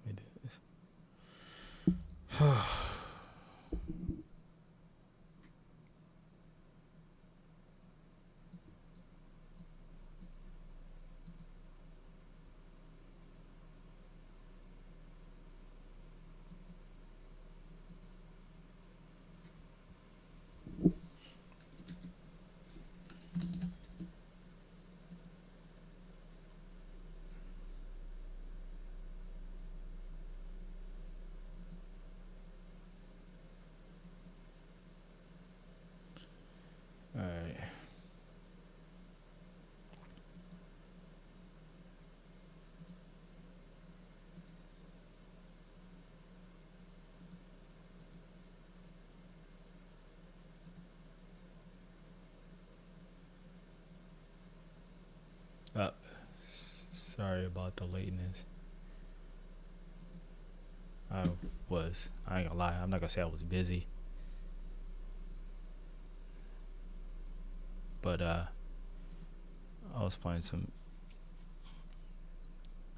It is. All right. Uh, Sorry about the lateness. I I ain't gonna lie. I'm not gonna say I was busy, but I was playing some.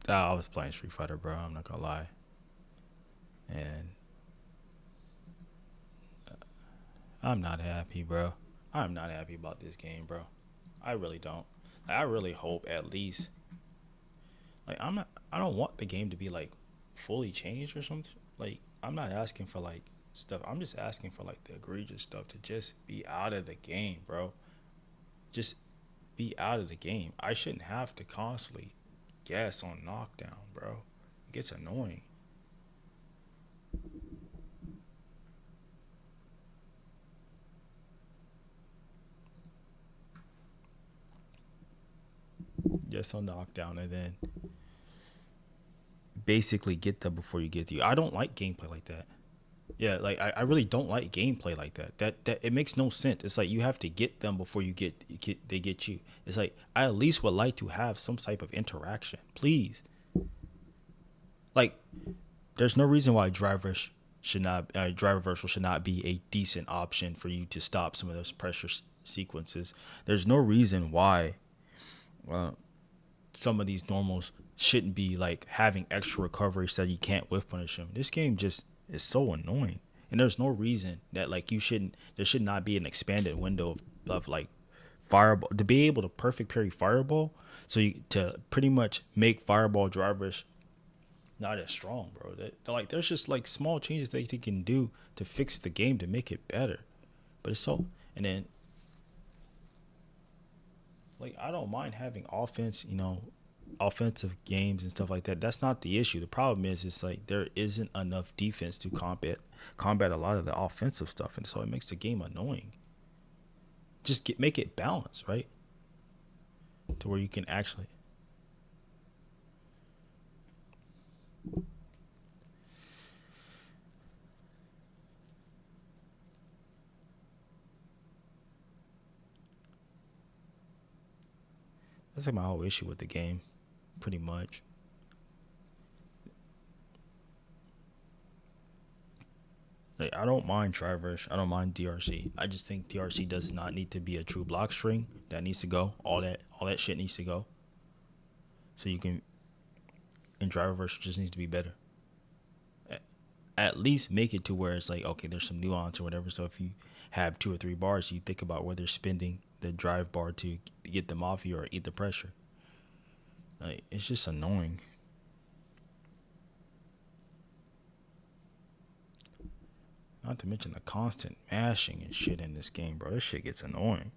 I was playing Street Fighter, bro. I'm not gonna lie, and I'm not happy, bro. I'm not happy about this game, bro. I really don't. Like, I really hope at least. Like, I'm not. I don't want the game to be like fully changed or something. Like, I'm not asking for like stuff. I'm just asking for like the egregious stuff to just be out of the game, bro. Just be out of the game. I shouldn't have to constantly guess on knockdown, bro. It gets annoying. Just on knockdown, and then basically get them before you get to you. I don't like gameplay like that. Yeah, like I really don't like gameplay like that. That it makes no sense. It's like you have to get them before get they get you. It's like I at least would like to have some type of interaction, please. Like there's no reason why drive reversal should not be a decent option for you to stop some of those pressure sequences. There's no reason why uh, some of these normals shouldn't be like having extra recovery so you can't whiff punish them. This game just is so annoying, and there's no reason that like you shouldn't. There should not be an expanded window of like fireball to be able to perfect parry fireball. So you to pretty much make fireball drivers not as strong, bro. Like there's just like small changes that you can do to fix the game to make it better. But it's so and then like I don't mind having offense, offensive games and stuff like that. That's not the issue. The problem is it's like there isn't enough defense to combat a lot of the offensive stuff, and so it makes the game annoying. Make it balanced, right? To where you can actually. That's like my whole issue with the game, pretty much. Like I don't mind Traverse. I don't mind DRC. I just think DRC does not need to be a true block string. That needs to go. All that shit needs to go. So you can and Driververse just needs to be better. At least make it to where it's like okay, there's some nuance or whatever. So if you have 2 or 3 bars, you think about whether spending the drive bar to get them off you or eat the pressure. Like it's just annoying. Not to mention the constant mashing and shit in this game, bro. This shit gets annoying.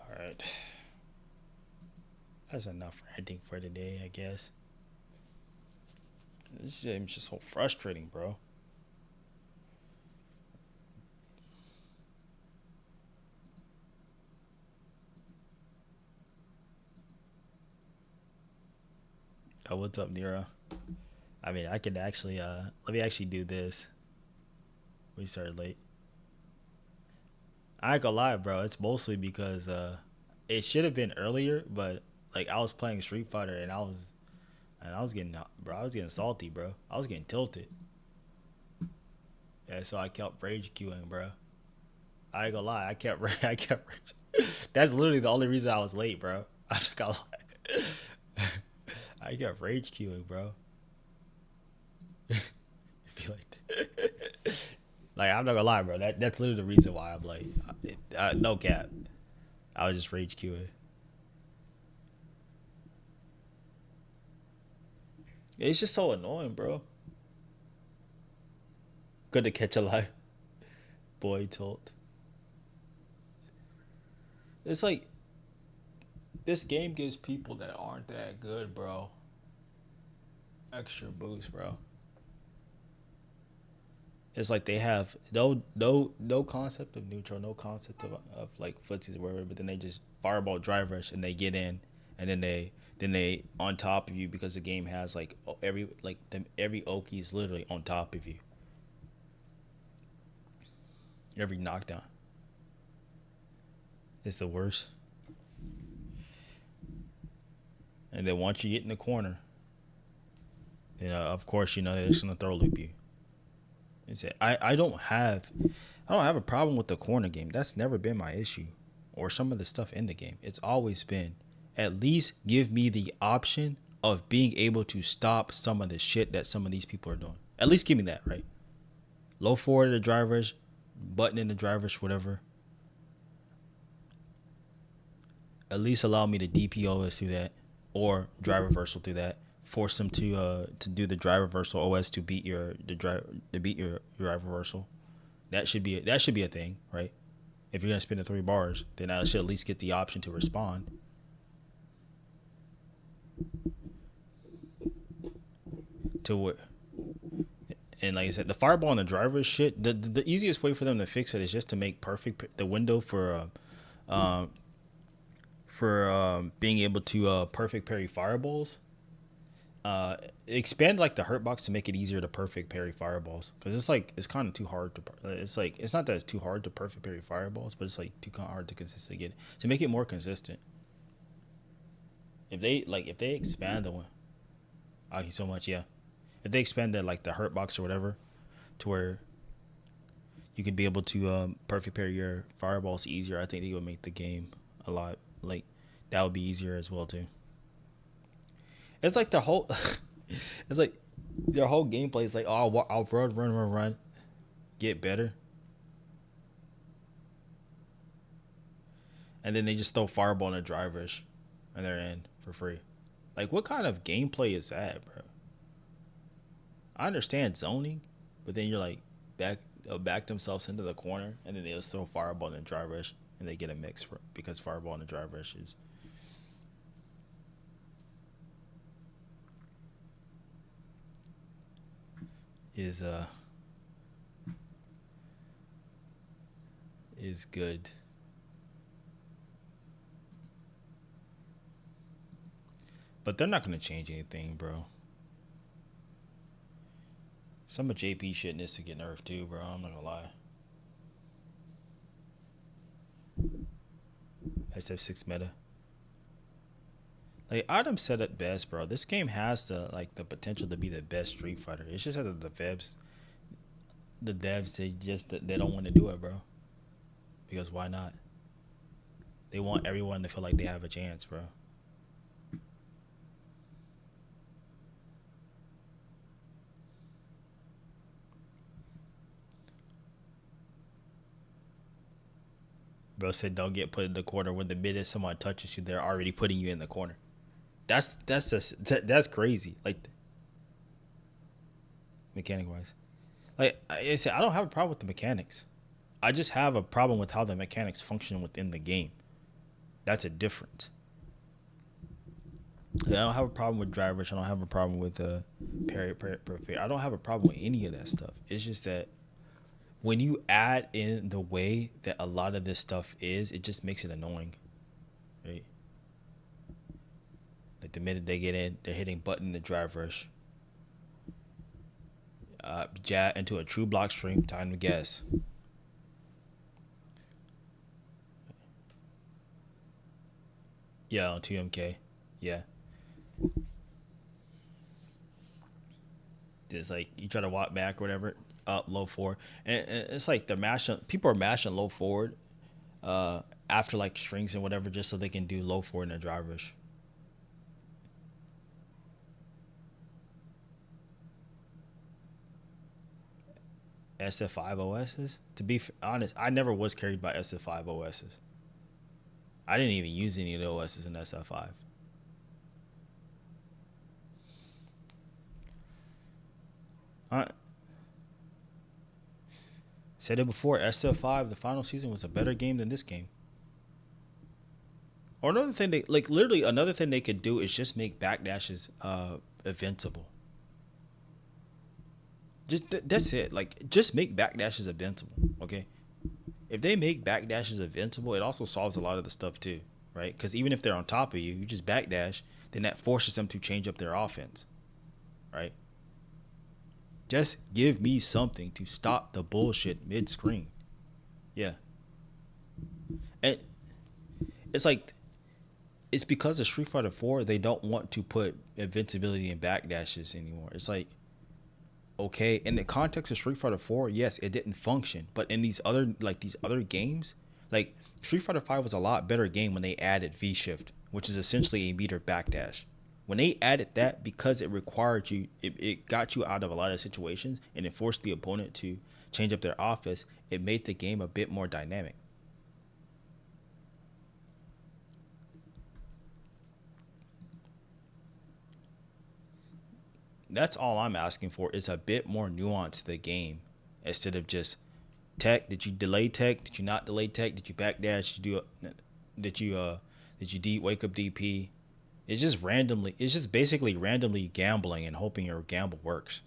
All right, that's enough ranting for today, I guess. This game's just so frustrating, bro. Oh, what's up, Nero? I mean, I could actually let me actually do this. We started late. I ain't gonna lie, bro. It's mostly because it should have been earlier, but like I was playing Street Fighter and I was getting bro, I was getting salty, bro. I was getting tilted. Yeah, so I kept rage queuing, bro. I ain't gonna lie, I kept rage. That's literally the only reason I was late, bro. I just gonna lie. I kept rage queuing, bro. If you like that. Like I'm not gonna lie, bro. That's literally the reason why I'm like, no cap. I was just rage queuing. It's just so annoying, bro. Good to catch a life, boy. Told. It's like this game gives people that aren't that good, bro, extra boost, bro. It's like they have no concept of neutral, no concept of like footsies or whatever, but then they just fireball drive rush and they get in, and then they on top of you because the game has like every Oki is literally on top of you. Every knockdown. It's the worst. And then once you get in the corner, of course they're just gonna throw loop you. It's it. I don't have a problem with the corner game. That's never been my issue, or some of the stuff in the game. It's always been at least give me the option of being able to stop some of the shit that some of these people are doing. At least give me that, right? Low forward the drivers, button in the drivers, whatever. At least allow me to DPOS through that, or drive reversal through that. Force them to do the drive reversal OS to beat your drive reversal. That should be a thing, right? If you're gonna spend the 3 bars, then I should at least get the option to respond. To what? And like I said, the fireball and the driver shit. The easiest way for them to fix it is just to make perfect the window for being able to perfect parry fireballs. Expand like the hurt box to make it easier to perfect parry fireballs, because it's kind of too hard to. It's like it's not that it's too hard to perfect parry fireballs, but it's like too hard to consistently get it. To make it more consistent. If they expand the one, oh, he's so much, yeah. If they expand the hurt box or whatever, to where you could be able to perfect parry your fireballs easier, I think they would make the game a lot like that would be easier as well too. It's like the whole, it's like their whole gameplay is like, oh, I'll run, get better, and then they just throw fireball in the drivers, and they're in for free. Like, what kind of gameplay is that, bro? I understand zoning, but then you're like they'll back themselves into the corner, and then they just throw fireball in the drive rush, and they get a mix because fireball in the drive rush is is good. But they're not gonna change anything, bro. Some of JP shit needs to get nerfed too, bro. I'm not gonna lie. SF6 meta. Like Adam said it best, bro. This game has the potential to be the best Street Fighter. It's just that the devs they don't want to do it, bro. Because why not? They want everyone to feel like they have a chance, bro. Bro said don't get put in the corner when the minute someone touches you, they're already putting you in the corner. That's crazy. Like mechanic wise, like I said, I don't have a problem with the mechanics. I just have a problem with how the mechanics function within the game. That's a difference. I don't have a problem with drivers. I don't have a problem with parry. I don't have a problem with any of that stuff. It's just that when you add in the way that a lot of this stuff is, it just makes it annoying, right? Like the minute they get in, they're hitting button the drive rush. Jab into a true block stream. Time to guess. Yeah, on 2MK. Yeah. It's like you try to walk back or whatever, up low forward, and it's like they're mashing. People are mashing low forward, after like strings and whatever, just so they can do low forward in a drive rush. SF5 OSs. To be honest, I never was carried by SF5 OSs. I didn't even use any of the OSs in SF5. I said it before. SF5, the final season, was a better game than this game. Or another thing they like, literally another thing they could do is just make backdashes eventable. That's it. Like, just make backdashes invincible. Okay, if they make backdashes invincible, it also solves a lot of the stuff too, right? Because even if they're on top of you, you just backdash, then that forces them to change up their offense, right? Just give me something to stop the bullshit mid screen. Yeah, and it's like, it's because of Street Fighter 4 they don't want to put invincibility in backdashes anymore. It's like, okay, in the context of Street Fighter 4, yes, it didn't function, but in these other games, like Street Fighter 5 was a lot better game when they added V shift, which is essentially a meter backdash. When they added that, because it required you, it got you out of a lot of situations and it forced the opponent to change up their offense, it made the game a bit more dynamic. That's all I'm asking for, is a bit more nuance to the game, instead of just tech. Did you delay tech? Did you not delay tech? Did you backdash? Did you wake up DP? It's just randomly. It's just basically randomly gambling and hoping your gamble works.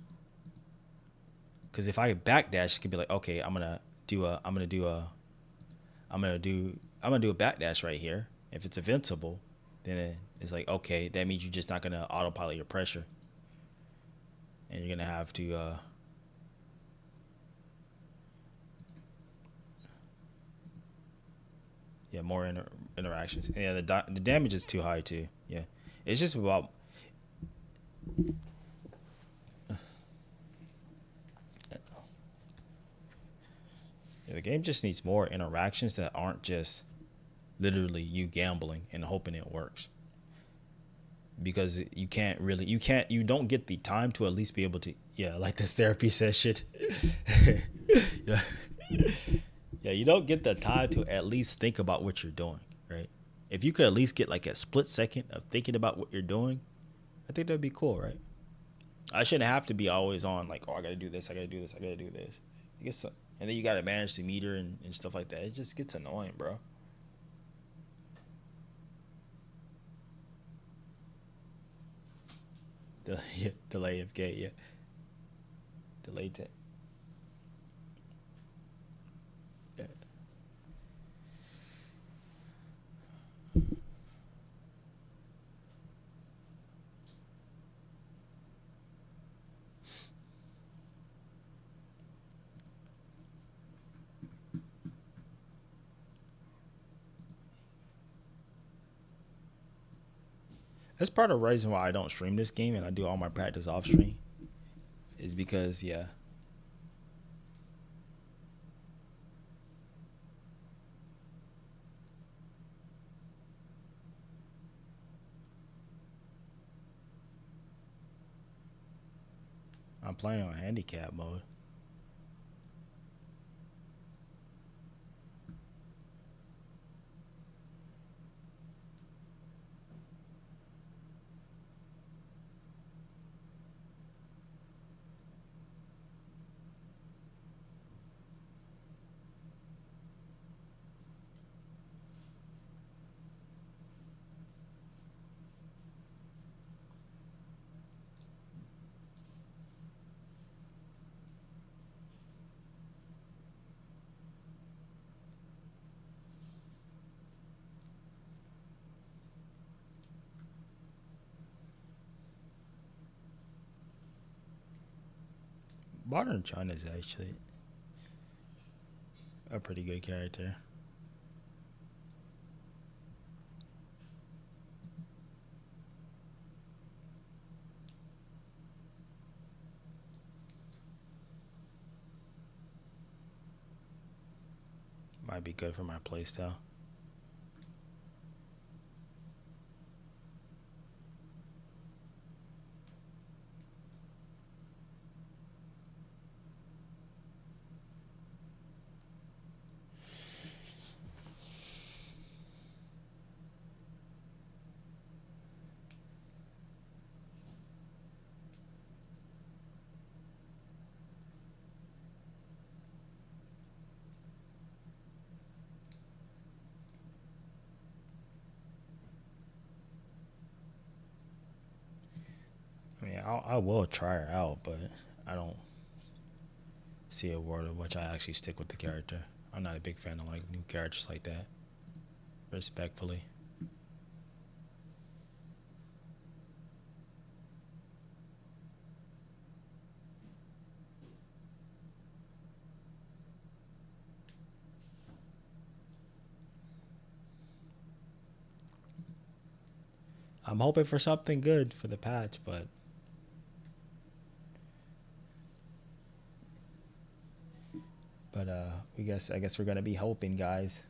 Because if I backdash, it could be like, okay, I'm gonna do a backdash right here. If it's invincible, then it's like, okay, that means you're just not gonna autopilot your pressure, and you're gonna have to yeah, more interactions. Yeah, the damage is too high too. Yeah, it's just about, yeah, the game just needs more interactions that aren't just literally you gambling and hoping it works. Because you don't get the time to at least be able to, yeah, like this therapy session. Yeah. Yeah, you don't get the time to at least think about what you're doing, right? If you could at least get like a split second of thinking about what you're doing, I think that'd be cool, right? I shouldn't have to be always on like, oh, I gotta do this, I gotta do this, I gotta do this. I guess so. And then you gotta manage the meter and stuff like that. It just gets annoying, bro. Yeah, delay of gate, yeah. Delay tech. Yeah. That's part of the reason why I don't stream this game and I do all my practice off stream. Is because, yeah, I'm playing on handicap mode. Modern Chun is actually a pretty good character. Might be good for my playstyle. I mean, I will try her out, but I don't see a world in which I actually stick with the character. I'm not a big fan of like new characters like that. Respectfully. I'm hoping for something good for the patch, but I guess we're gonna be hoping, guys,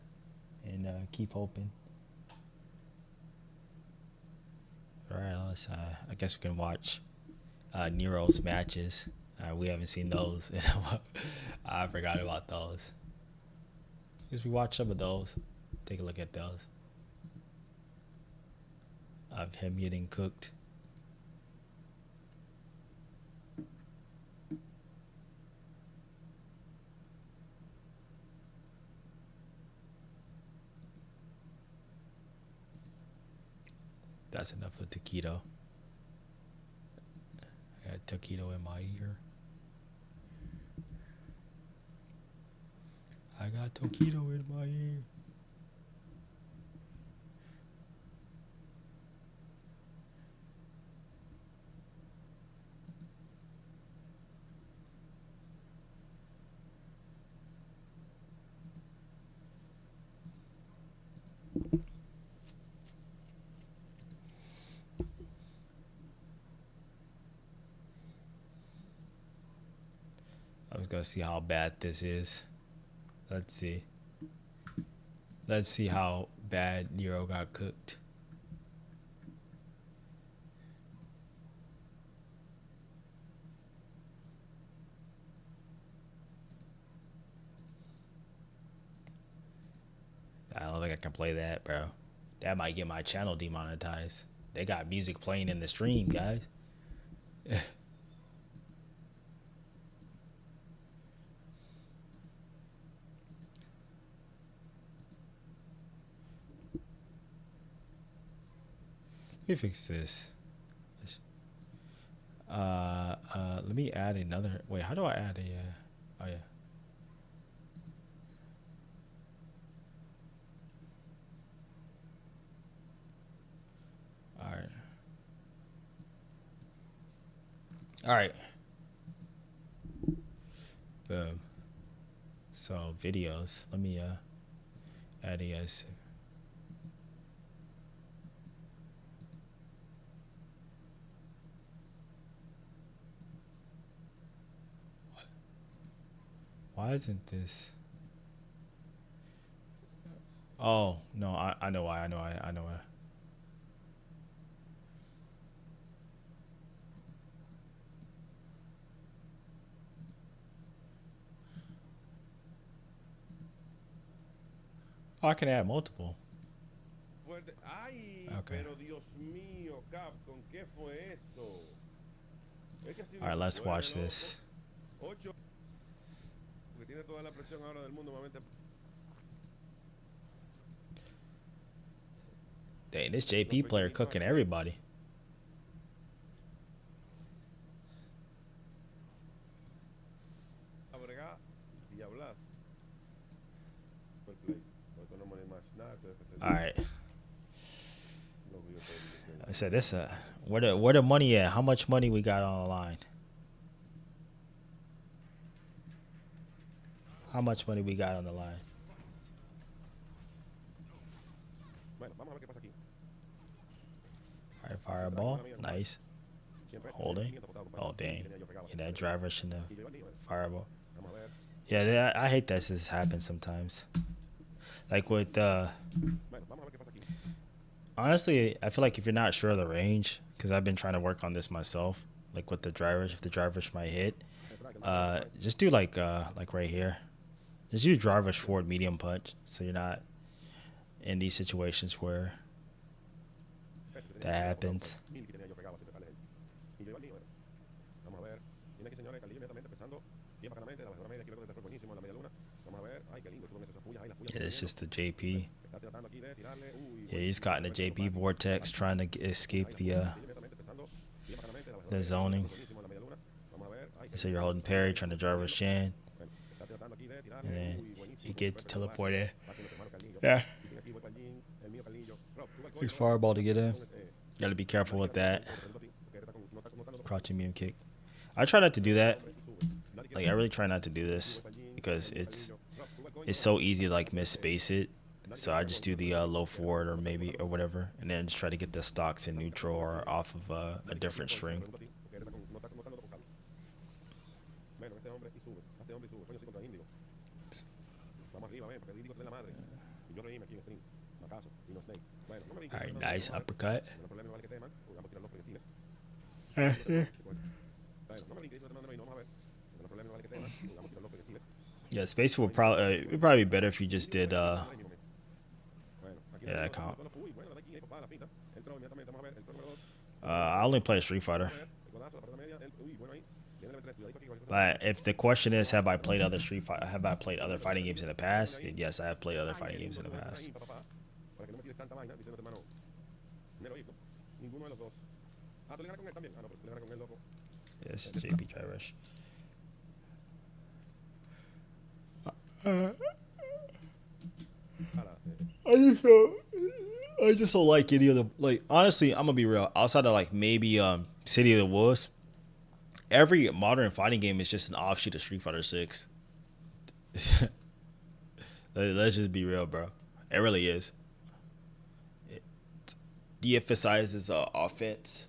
and keep hoping. All right, let's. I guess we can watch Nero's matches. We haven't seen those. I forgot about those. Because we watch some of those. Take a look at those. Of him getting cooked. That's enough of taquito. I got taquito in my ear. I got taquito in my ear. I was gonna see how bad this is. Let's see. Let's see how bad Nero got cooked. I don't think I can play that, bro. That might get my channel demonetized. They got music playing in the stream, guys. Let me fix this. Let me add another. Wait, how do I add a? Oh yeah. All right. All right. Boom. So videos. Let me add a. Why isn't this? Oh no, I know why. I know why. Oh, I can add multiple. Okay. All right, let's watch this. Dang, this JP player cooking everybody. All right. I said this. Where the money at? How much money we got on the line? How much money we got on the line? All right, fireball. Nice. Holding. Oh, dang. Yeah, that driver shouldn't have. Fireball. Yeah, I hate that this happens sometimes. Like with, honestly, I feel like if you're not sure of the range, because I've been trying to work on this myself, like with the drivers, if the drivers might hit, just do like right here. Just use drivers forward medium punch, so you're not in these situations where that happens. Yeah, it's just the JP. Yeah, he's caught in the JP vortex trying to escape the zoning. So you're holding parry, trying to drive a Shan. And then he gets teleported. Yeah. He's fireball to get in. Gotta be careful with that. Crouching medium kick. I try not to do that. Like, I really try not to do this because it's so easy to like miss-space it. So I just do the low forward or maybe or whatever, and then just try to get the stocks in neutral or off of a different string. All right, nice uppercut. Yeah, space would probably it'd probably be better if you just did yeah, that count. I only play Street Fighter. But if the question is, have I played other fighting games in the past? Then yes, I have played other fighting games in the past. Yes, JP Try Rush. I just don't like any of the, like, honestly, I'm gonna be real. Outside of like maybe City of the Wolves, every modern fighting game is just an offshoot of Street Fighter 6. Let's just be real, bro. It really is. It de-emphasizes offense.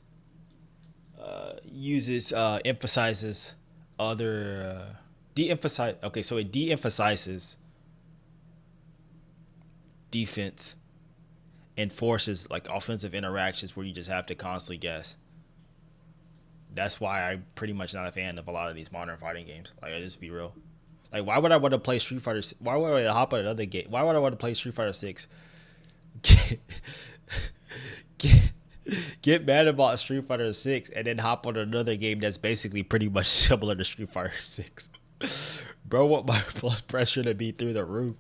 Emphasizes other so it de-emphasizes defense and forces like offensive interactions where you just have to constantly guess. That's why I'm pretty much not a fan of a lot of these modern fighting games. Like, I just be real. Like, why would I want to play Street Fighter? Why would I hop on another game? Why would I want to play Street Fighter 6? Get mad about Street Fighter 6 and then hop on another game that's basically pretty much similar to Street Fighter 6. Bro, want my blood pressure to be through the roof.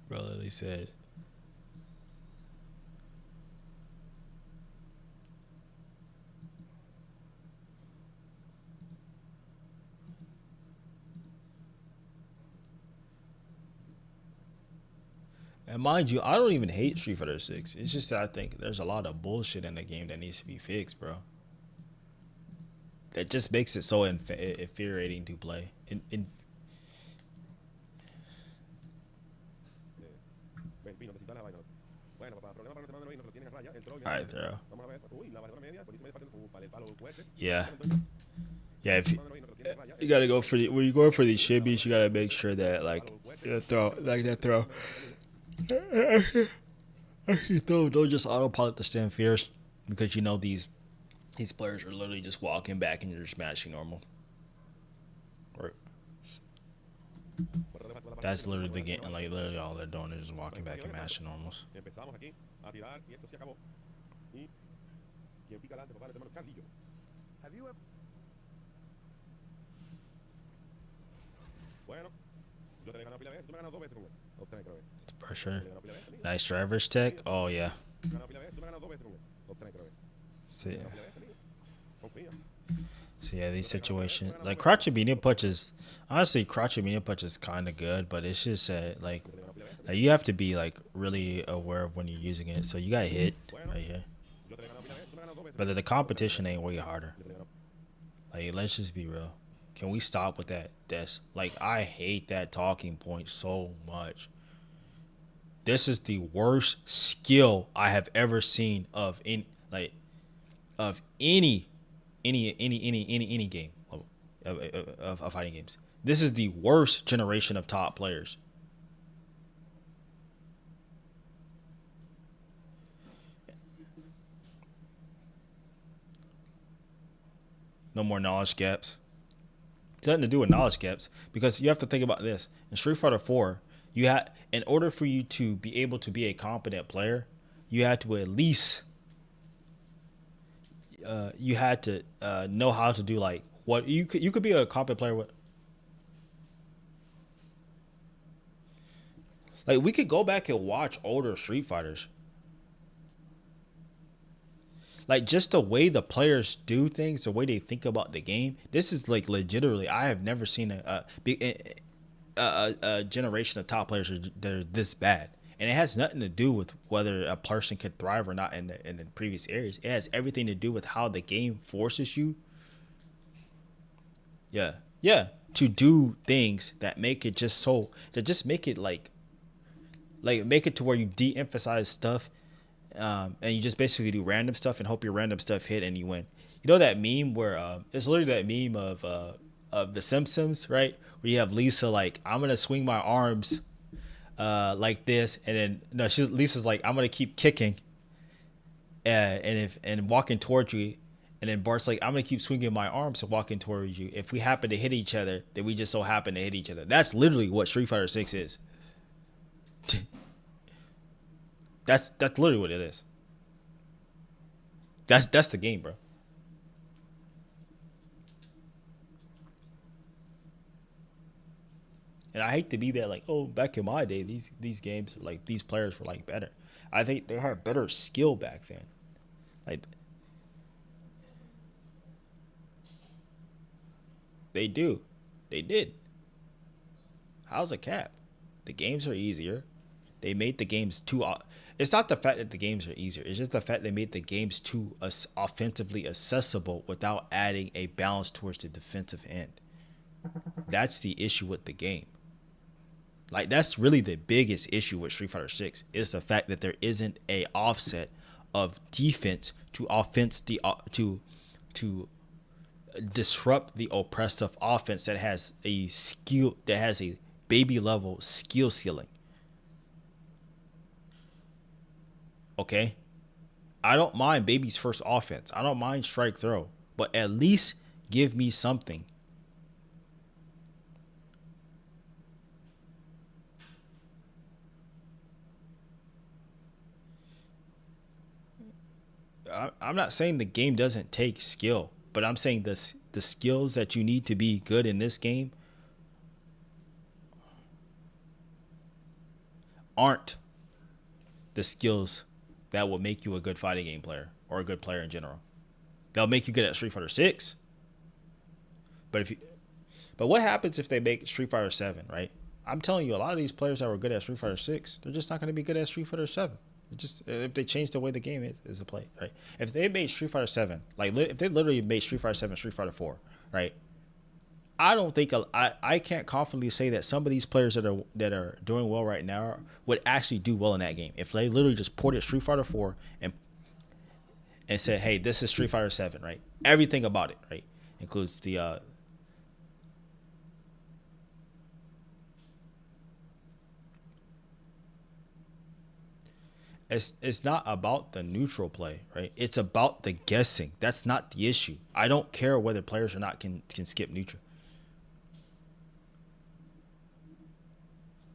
Bro literally said, and mind you, I don't even hate Street Fighter 6. It's just that I think there's a lot of bullshit in the game that needs to be fixed, bro. That just makes it so infuriating to play. Alright, throw. Yeah. Yeah, if you gotta go for when you go for these shimmies, you gotta make sure that like that throw. Don't just autopilot the stand fierce, because you know these players are literally just walking back and you're just mashing normal. Or that's literally the game. Like, literally all they're doing is just walking back and mashing normals. Have you ever? It's pressure. Nice driver's tech. Oh yeah. See. So yeah, these situations like crouching medium punch is honestly crouching medium punch is kind of good, but it's just like Like, you have to be like really aware of when you're using it. So you got hit right here, Yo te he ganado mil veces, tú me has ganado 2 veces. but the competition ain't way harder. Yo te he ganado. Like, let's just be real. Can we stop with that? That's like, I hate that talking point so much. This is the worst skill I have ever seen of of any game of fighting games. This is the worst generation of top players. No more knowledge gaps. It's nothing to do with knowledge gaps, because you have to think about this. In Street Fighter 4, you had, in order for you to be able to be a competent player, you had to at least know how to do like what you could be a competent player with. Like, we could go back and watch older Street Fighters. Like, just the way the players do things, the way they think about the game. This is like legitimately, I have never seen a generation of top players that are this bad. And it has nothing to do with whether a person could thrive or not in the previous areas. It has everything to do with how the game forces you. Yeah, yeah, to do things that make it just so that just make it like make it to where you de-emphasize stuff, and you just basically do random stuff and hope your random stuff hit and you win. You know that meme where it's literally that meme of the Simpsons, right? Where you have Lisa like, I'm gonna swing my arms like this, and then no, Lisa's like, I'm gonna keep kicking, and walking towards you, and then Bart's like, I'm gonna keep swinging my arms and walking towards you. If we happen to hit each other, then we just so happen to hit each other. That's literally what Street Fighter 6 is. That's literally what it is. That's the game, bro. And I hate to be that like, oh, back in my day, these games like these players were like better. I think they had better skill back then. Like, they do, they did. How's a cap? The games are easier. They made the games too. It's not the fact that the games are easier. It's just the fact they made the games too offensively accessible without adding a balance towards the defensive end. That's the issue with the game. Like, that's really the biggest issue with Street Fighter 6 is the fact that there isn't a offset of defense to offense to disrupt the oppressive offense that has a baby level skill ceiling. Okay? I don't mind baby's first offense. I don't mind strike throw, but at least give me something. I'm not saying the game doesn't take skill, but I'm saying the skills that you need to be good in this game aren't the skills that will make you a good fighting game player or a good player in general. They'll make you good at Street Fighter 6. But what happens if they make Street Fighter 7, right? I'm telling you, a lot of these players that were good at Street Fighter 6, they're just not going to be good at Street Fighter 7. It just, if they change the way the game is to play, right? If they made Street Fighter 7, like if they literally made Street Fighter 7, Street Fighter 4, right? I don't think I can't confidently say that some of these players that are doing well right now would actually do well in that game if they literally just ported Street Fighter 4 and said, hey, this is Street Fighter 7, right? Everything about it, right? Includes the it's not about the neutral play, right? It's about the guessing. That's not the issue. I don't care whether players or not can skip neutral.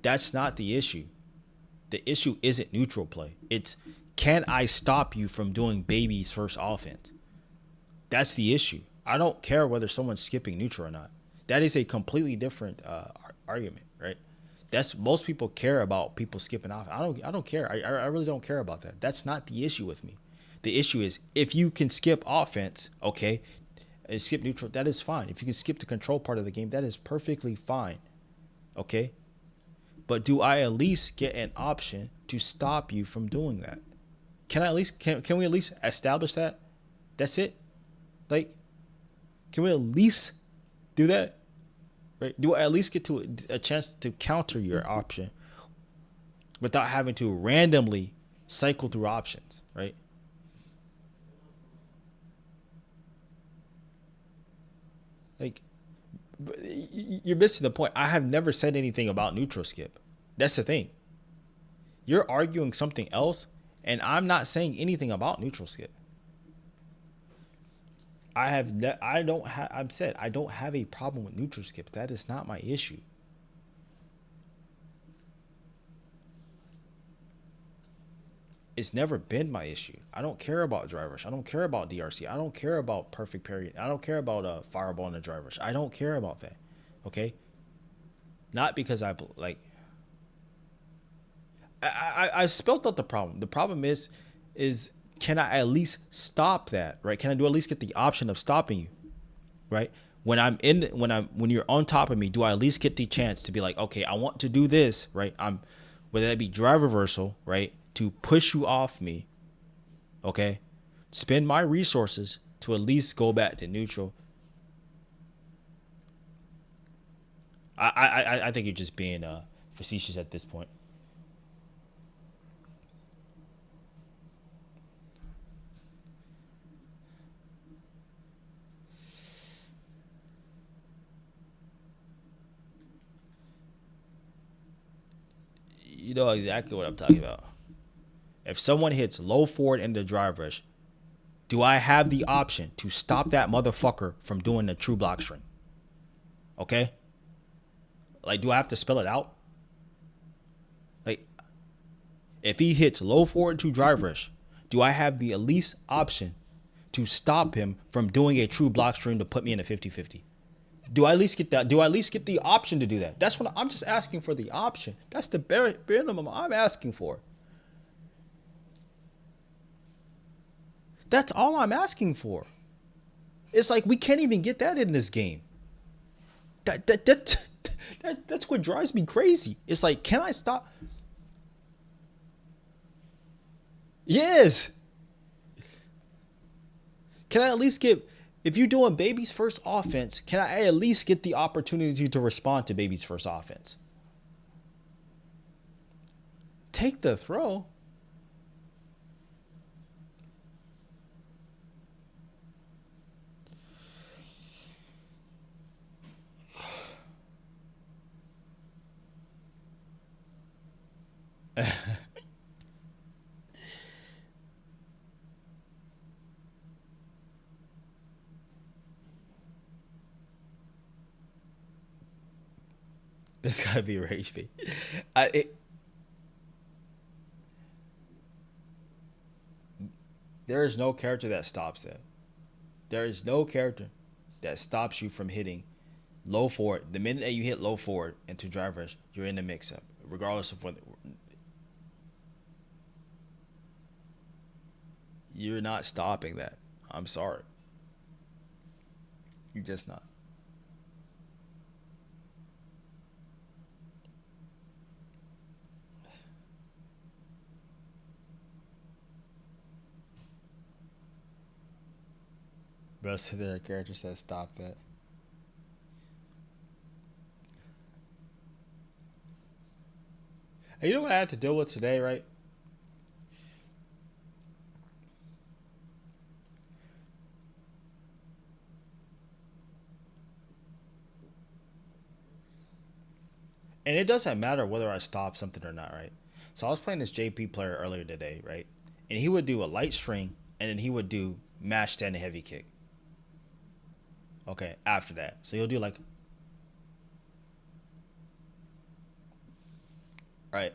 That's not the issue. The issue isn't neutral play. It's, can I stop you from doing baby's first offense? That's the issue. I don't care whether someone's skipping neutral or not. That is a completely different argument, right? That's, most people care about people skipping off. I don't care. I really don't care about that. That's not the issue with me. The issue is if you can skip offense, okay, and skip neutral, that is fine. If you can skip the control part of the game, that is perfectly fine. Okay? but do I at least get an option to stop you from doing that? Can I at least can we at least establish that? That's it. Like, can we at least do that? Right? Do I at least get to a chance to counter your option without having to randomly cycle through options, right? Like, you're missing the point. I have never said anything about neutral skip. That's the thing. You're arguing something else, and I'm not saying anything about neutral skip. I've said I don't have a problem with neutral skips. That is not my issue. It's never been my issue. I don't care about drive rush. I don't care about DRC. I don't care about perfect parry. I don't care about fireball in the drive rush. I don't care about that. Okay? Not because I spelled out the problem. The problem is can I at least stop that, right? Can I at least get the option of stopping you, right? When you're on top of me, do I at least get the chance to be like, okay, I want to do this, right? Whether that be drive reversal, right, to push you off me, okay? Spend my resources to at least go back to neutral. I think you're just being facetious at this point. You know exactly what I'm talking about. If someone hits low forward in the drive rush, do I have the option to stop that motherfucker from doing the true block string? Okay? Like, do I have to spell it out? Like, if he hits low forward to drive rush, do I have the at least option to stop him from doing a true block string to put me in a 50-50? Do I at least get that? Do I at least get the option to do that? That's what I'm just asking for, the option. That's the bare minimum I'm asking for. That's all I'm asking for. It's like we can't even get that in this game. That's what drives me crazy. It's like, can I stop? Yes. Can I at least get, if you're doing Baby's first offense, can I at least get the opportunity to respond to Baby's first offense? Take the throw. It's gotta be rage bait. There is no character that stops that. There is no character that stops you from hitting low forward. The minute that you hit low forward into drive rush, you're in the mix up, regardless of what. You're not stopping that. I'm sorry. You're just not. Rest of their character says stop that. And you know what I had to deal with today, right? And it doesn't matter whether I stop something or not, right? So I was playing this JP player earlier today, right? And he would do a light string, and then he would do mash stand and heavy kick. Okay, after that. So you'll do like, right.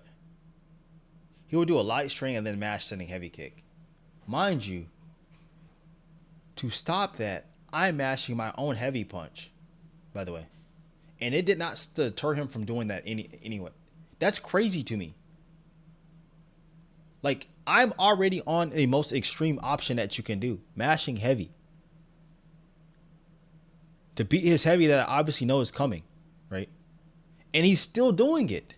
He would do a light string and then mash standing heavy kick. Mind you, to stop that, I'm mashing my own heavy punch, by the way. And it did not deter him from doing that anyway. That's crazy to me. Like, I'm already on the most extreme option that you can do, mashing heavy. To beat his heavy that I obviously know is coming, right? And he's still doing it.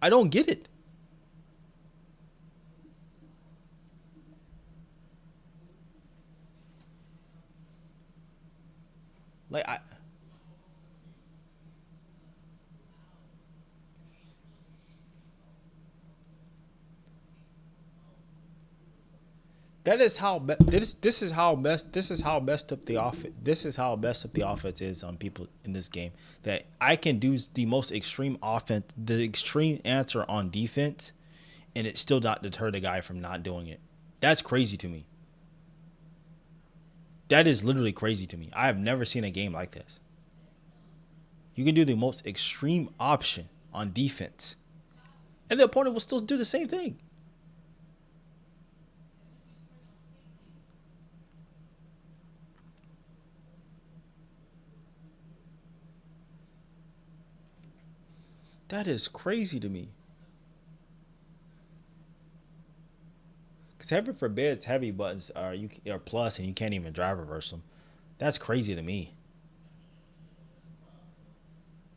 I don't get it. Like I That is how this is how messed up the offense. This is how messed up the offense is on people in this game. That I can do the most extreme offense, the extreme answer on defense, and it still not deter the guy from not doing it. That's crazy to me. That is literally crazy to me. I have never seen a game like this. You can do the most extreme option on defense, and the opponent will still do the same thing. That is crazy to me. Because heaven forbids heavy buttons are plus and you can't even drive reverse them. That's crazy to me.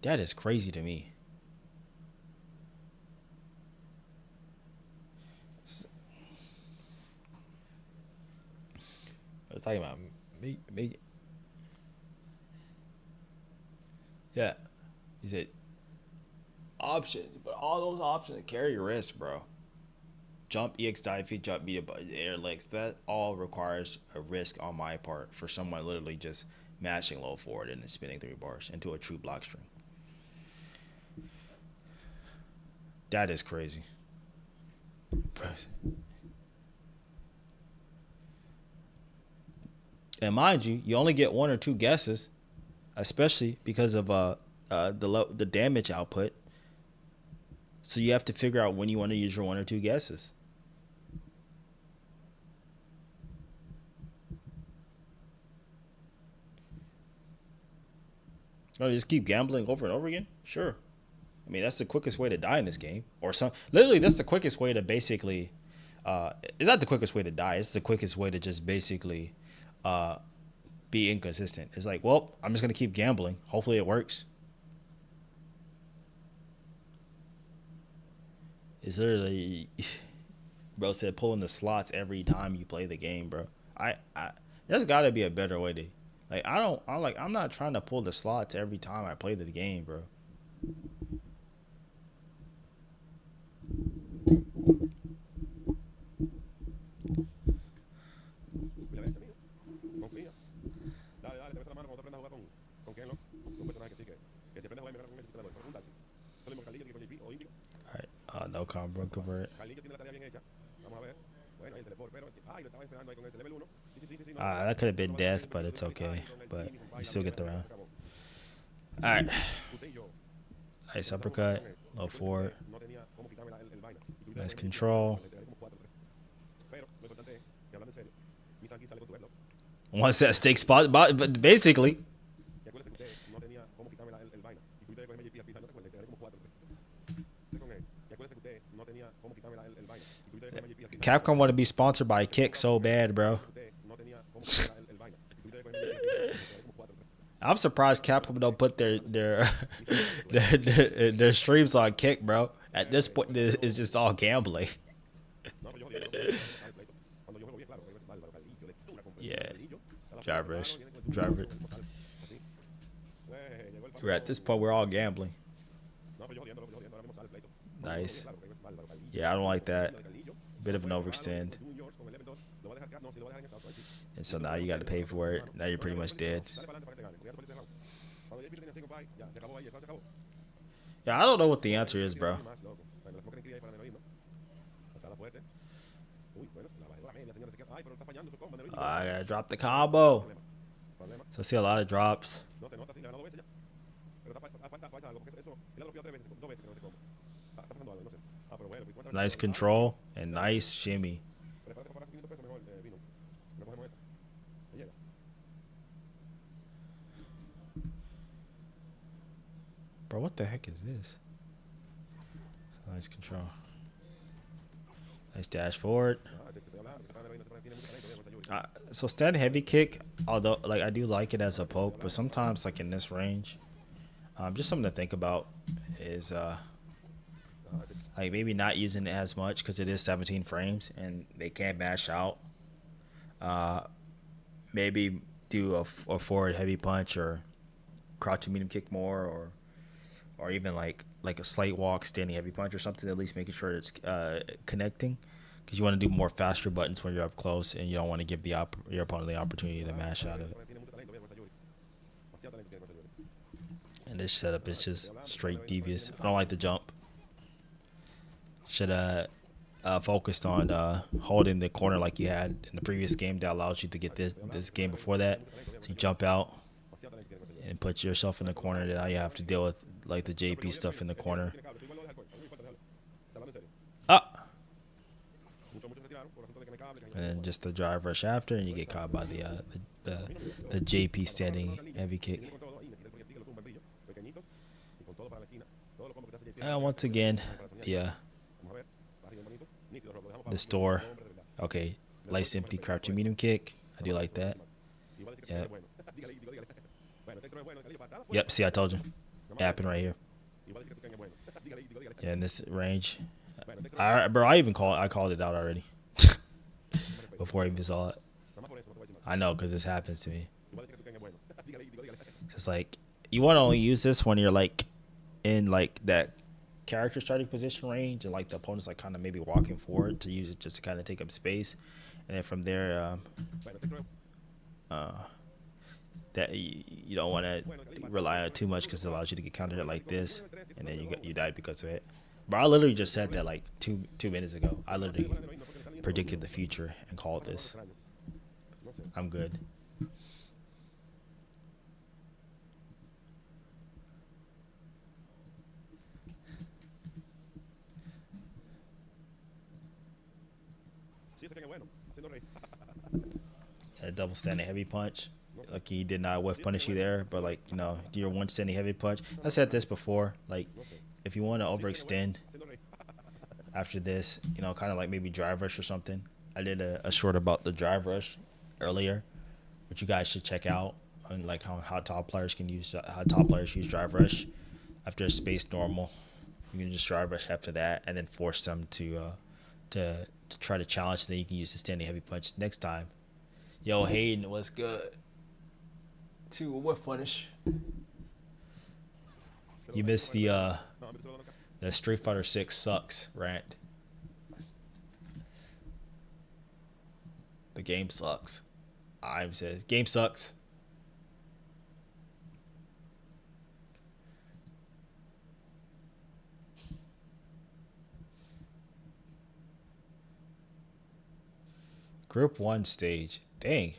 That is crazy to me. I was talking about me. Yeah. He said options, but all those options carry risk, bro. Jump, EX dive feet, jump, beat air legs. That all requires a risk on my part for someone literally just mashing low forward and then spinning 3 bars into a true block string. That is crazy. And mind you, you only get 1 or 2 guesses, especially because of the damage output. So you have to figure out when you want to use your 1 or 2 guesses. Oh, just keep gambling over and over again? Sure. I mean, that's the quickest way to die in this game. Or some literally that's the quickest way to basically it's not the quickest way to die. It's the quickest way to just basically be inconsistent. It's like, well, I'm just going to keep gambling. Hopefully it works. It's literally, bro said pulling the slots every time you play the game, bro. I there's got to be a better way to, like, I'm not trying to pull the slots every time I play the game, bro. Confía. Dale, te meto la mano cuando te aprendas a jugar con Ken, ¿no? Un personaje que sí, que si aprendes a jugar mejor con ese sistema de preguntarse. Eso mismo que Carlillo tiene con JP o Índigo. All right, no combo convert. Carlillo tiene la tarea bien hecha. Vamos a ver. Bueno, ahí el teleport, pero lo estaba esperando ahí con ese level 1. Sí. No, That could have been death, but it's okay. But you still get the round. All right. Nice uppercut, low forward. Nice control. Once that stake spot, but basically. Capcom want to be sponsored by Kick so bad, bro. I'm surprised Capcom don't put their streams on Kick, bro. At this point, it's just all gambling. Yeah, driver. We're at this point, we're all gambling. Nice. Yeah, I don't like that. Bit of an overextend. And so now you got to pay for it. Now you're pretty much dead. Yeah, I don't know what the answer is, bro. I gotta drop the combo. So I see a lot of drops. Nice control and nice shimmy. Bro, what the heck is this? Nice control. Nice dash forward. So stand heavy kick, although like I do like it as a poke, but sometimes like in this range, just something to think about is Like maybe not using it as much because it is 17 frames and they can't mash out. Uh, maybe do a forward heavy punch or crouching medium kick more, or even like a slight walk, standing heavy punch or something. At least making sure it's connecting, because you want to do more faster buttons when you're up close, and you don't want to give your opponent the opportunity to mash out of it. And this setup is just straight devious. I don't like the jump. Should have focused on holding the corner like you had in the previous game that allows you to get this game before that. So you jump out and put yourself in the corner. Now you have to deal with like the JP stuff in the corner. Ah! And then just the drive rush after, and you get caught by the JP standing heavy kick. Once again, yeah. The store. Okay. Lights empty, crouching medium kick. I do like that. Yep. Yep, see, I told you. It happened right here. Yeah, in this range. I called it out already. Before I even saw it. I know, because this happens to me. It's like, you want to only use this when you're like in like that character starting position range, and like the opponent's like kind of maybe walking forward, to use it just to kind of take up space, and then from there that you don't want to rely on it too much, because it allows you to get countered like this, and then you died because of it. But I literally just said that like two minutes ago. I literally predicted the future and called this. I'm good. A double standing heavy punch. Like, he did not whiff punish you there, but like, you know, your one standing heavy punch. I said this before. Like, if you want to overextend after this, you know, kind of like maybe drive rush or something. I did a short about the drive rush earlier, which you guys should check out, on like how top players use drive rush after a space normal. You can just drive rush after that, and then force them to try to challenge. Then you can use the standing heavy punch next time. Yo, Hayden, what's good? Two whiff punish. You missed the Street Fighter 6 sucks rant. The game sucks. I'm says game sucks. Group 1 stage. Dang.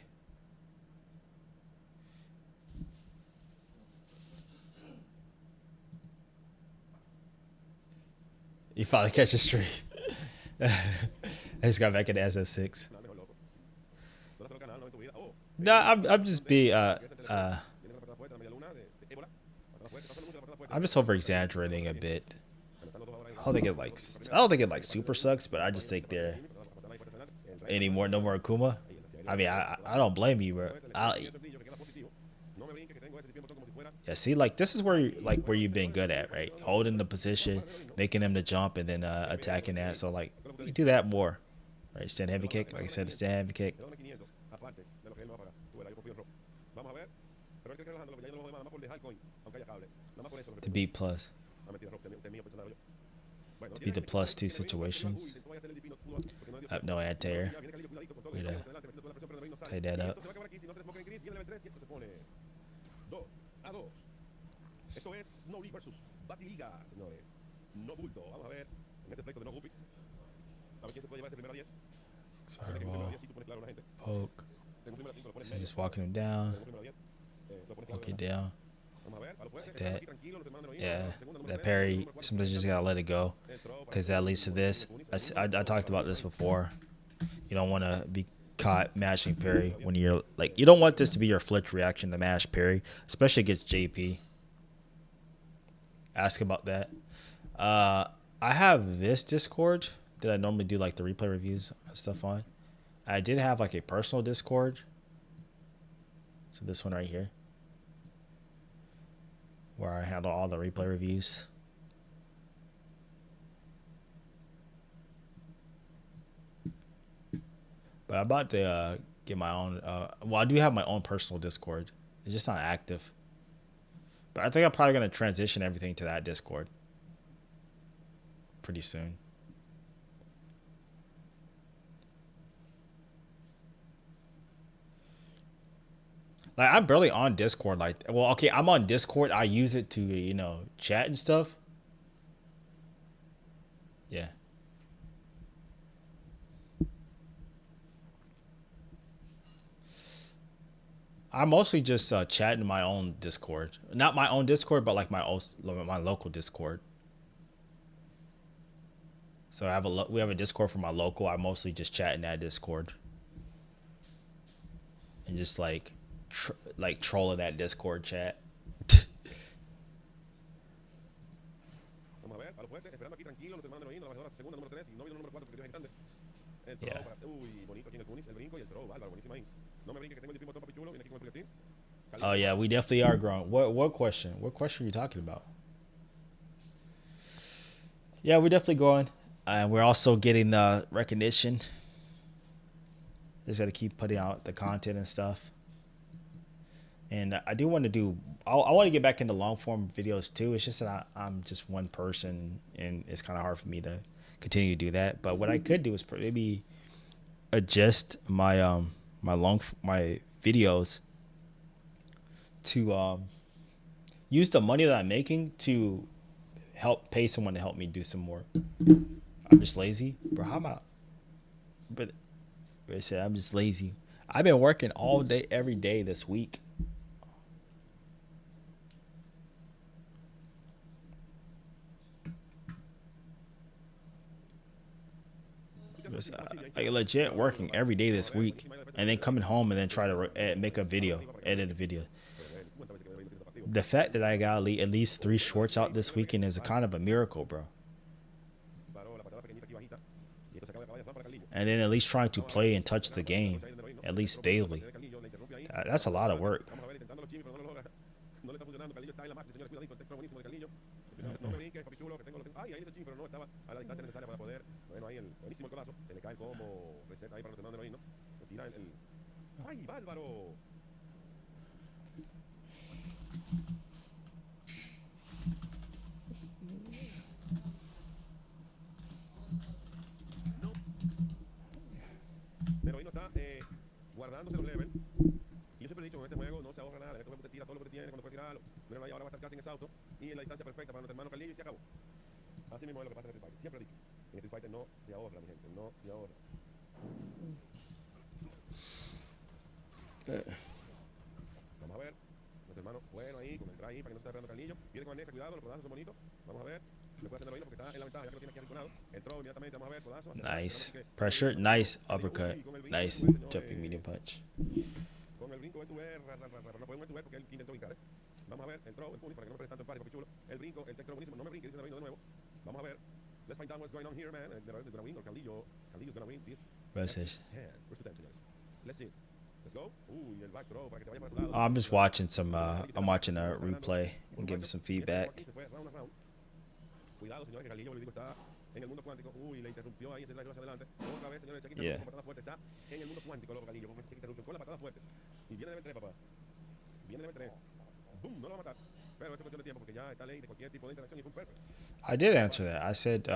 You finally catch a streak. I just got back into SF6. No, I'm just being I'm just over exaggerating a bit. I don't think it like super sucks, but I just think they're no more Akuma. I mean, I don't blame you, bro. Yeah, see, like this is where you've been good at, right? Holding the position, making them to jump, and then attacking that. So like, you do that more, right? Stand heavy kick, like I said, stand heavy kick. To beat plus. To beat the +2 situations. Up no anti-air. Way to tie that up. Esto es Snow League versus Batiliga, señores. No bulto. Vamos a ver en este pleito de no Guppy. A ver quién se puede llevar este primero a 10. Poke. So just walking him down. Walk it down. Like that. Yeah. That parry, sometimes you just gotta let it go, because that leads to this. I talked about this before. You don't want to be caught mashing parry when you're like, you don't want this to be your flinch reaction to mash parry, especially against JP. Ask about that. I have this Discord that I normally do like the replay reviews and stuff on. I did have like a personal Discord. So this one right here, where I handle all the replay reviews. But I'm about to get my own. Well, I do have my own personal Discord. It's just not active. But I think I'm probably gonna transition everything to that Discord pretty soon. Like I'm barely on Discord. Like, well, okay, I'm on Discord. I use it to chat and stuff. Yeah. I mostly just chat in my own Discord. Not my own Discord, but like my local Discord. So we have a Discord for my local. I mostly just chat in that Discord and just like trolling that Discord chat. Vamos a ver, a lo fuerte, esperando aquí tranquilo, nuestro hermano de Heroína, la bajadora segunda, número 3, y no vino número 4 porque Dios es grande. El throw Yeah. para. Uy, bonito aquí en el Tunis, el brinco y el throw, bárbaro, buenísima ahí. No me brinque que tengo el botón papi chulo, viene aquí con el proyectil. Oh yeah, we definitely are growing. What question? What question are you talking about? Yeah, we're definitely growing, and we're also getting the recognition. Just got to keep putting out the content and stuff. And I do want to do. I want to get back into long form videos too. It's just that I'm just one person, and it's kind of hard for me to continue to do that. But what I could do is maybe adjust my videos to use the money that I'm making to help pay someone to help me do some more. I'm just lazy, bro. How about? But I said I'm just lazy. I've been working all day, every day this week. Like legit working every day this week, and then coming home and then try to make a video, edit a video. The fact that I got at least 3 shorts out this weekend is a kind of a miracle, bro. And then at least trying to play and touch the game, at least daily. That's a lot of work. No le está funcionando, Carlillo está en la máquina, señores, cuidadito, el texto buenísimo de Carlillo. No me brinques, papi chulo, que tengo, ay, ahí hizo ching, pero no estaba a la distancia necesaria para poder, bueno, ahí el buenísimo el colazo, se le cae como receta ahí para los hermanos de Heroína, ¿no? Le tira ay, bárbaro. No. Heroína está guardándose los levels. Y yo siempre he dicho, en este juego no se ahorra nada. En este juego te tira todo lo que tiene cuando puede tirarlo. Mira, ahora va a estar casi en ese auto. Y en la distancia perfecta para nuestro hermano Carlillo y se acabó. Así mismo es lo que pasa en Street Fighter. Siempre he dicho. En Street Fighter no se ahorra, mi gente. No se ahorra. Vamos a ver. Nuestro hermano, bueno ahí, con el drive ahí para que no se esté esperando Carlillo. Viene con Vanessa, cuidado, los codazos son bonitos. Vamos a ver. Le puede hacer Heroína porque está en la ventaja, ya que lo tiene aquí arrinconado. Entró inmediatamente, vamos a ver, codazo. Nice pressure, nice uppercut, nice jumping medium punch. Con el brinco, no fue un porque él intentó brincar, Vamos a ver, entró el puni para que no me preste tanto empate, papi chulo. El brinco, el texto buenísimo, no me brinque, dice Heroína de nuevo. Vamos a ver. Let's find out what's going on here, man. Heroína's gonna win, or Carlillo's gonna win this. Versus. First to 10, señores. Let's see it. Let's go. Uy, el back throw para que te vaya para tu lado. I'm just watching some. I'm watching a replay and giving some feedback. Cuidado, señores, que Carlillo, le digo, está en el mundo cuántico. Uy, le interrumpió ahí ese drive hacia adelante. Otra vez, señores, Chequita con patada fuerte. Está en el mundo cuántico, loco, Carlillo, con esta interrupción, con la patada fuerte. Y viene de 3, papá. Viene de 3. Boom, no lo va a matar. Pero es cuestión de tiempo porque ya está ley de cualquier tipo de interacción y fue un perfect. I did answer that. I said,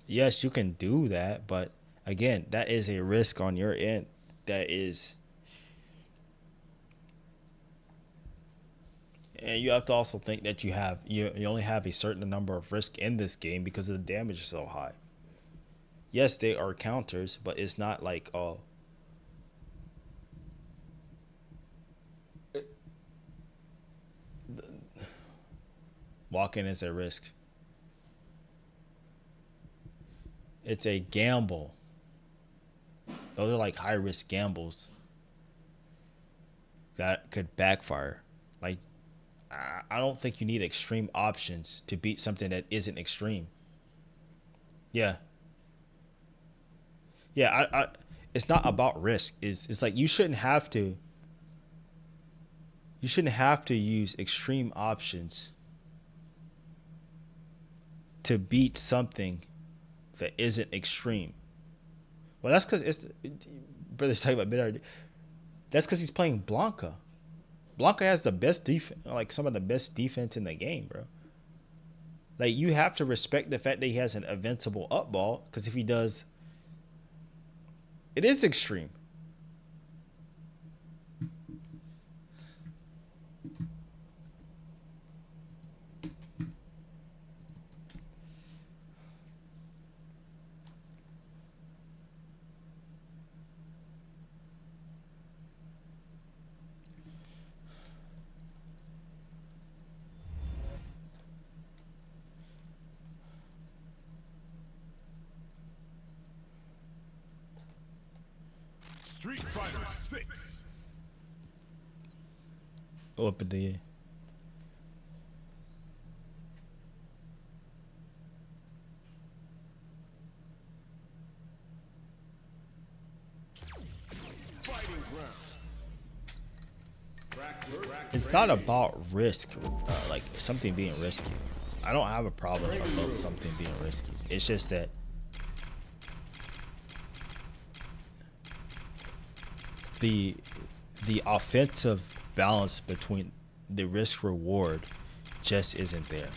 yes, you can do that, but again, that is a risk on your end. That is. And you have to also think that you only have a certain number of risk in this game because the damage is so high. Yes, they are counters, but it's not like walk-in is a risk. It's a gamble. Those are like high-risk gambles that could backfire. Like, I don't think you need extreme options to beat something that isn't extreme. Yeah. I it's not about risk. It's like you shouldn't have to use extreme options to beat something that isn't extreme. Well, that's because brother's talking about better. That's because he's playing Blanca. Blanca has the best defense, like some of the best defense in the game, bro. Like you have to respect the fact that he has an invincible up ball, because if he does, it is extreme. Street Fighter 6. Up in the It's not about risk, like something being risky. I don't have a problem about something being risky. It's just that the offensive balance between the risk reward just isn't there.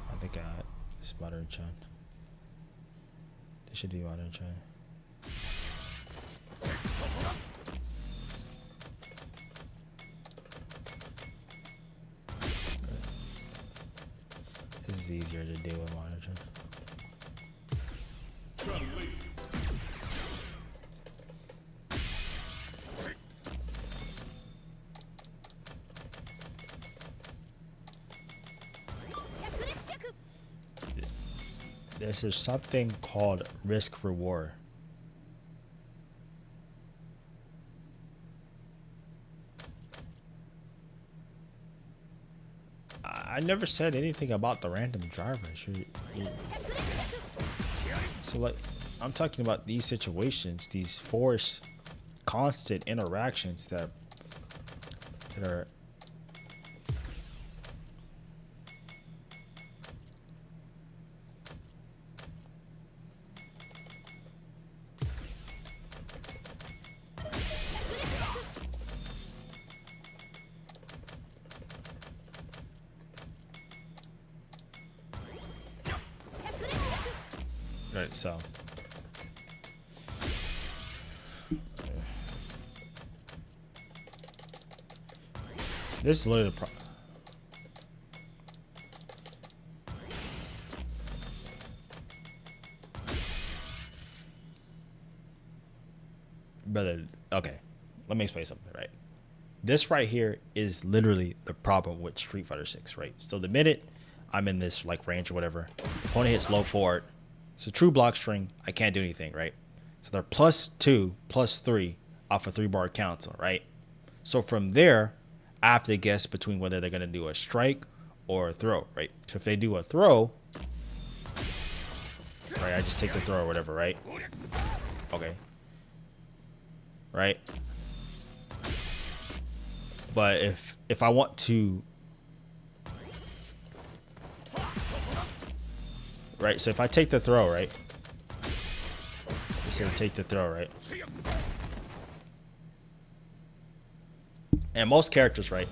I think it's modern Chan. This should be modern Chan. This is easier to deal with modern Chan. There's something called risk reward. I never said anything about the random drivers. So like, I'm talking about these situations, these forced, constant interactions that are. Right, so this is literally the problem. Brother, okay, let me explain something, right? This right here is literally the problem with Street Fighter 6, right? So the minute I'm in this like range or whatever, opponent hits low forward, it's a true block string, I can't do anything, right? So they're +2, +3 off a 3-bar cancel, right? So from there, I have to guess between whether they're gonna do a strike or a throw, right? So if they do a throw, right, I just take the throw or whatever, right? Okay. Right? But if I want to, right, so if I take the throw, right? So take the throw, right? And most characters, right?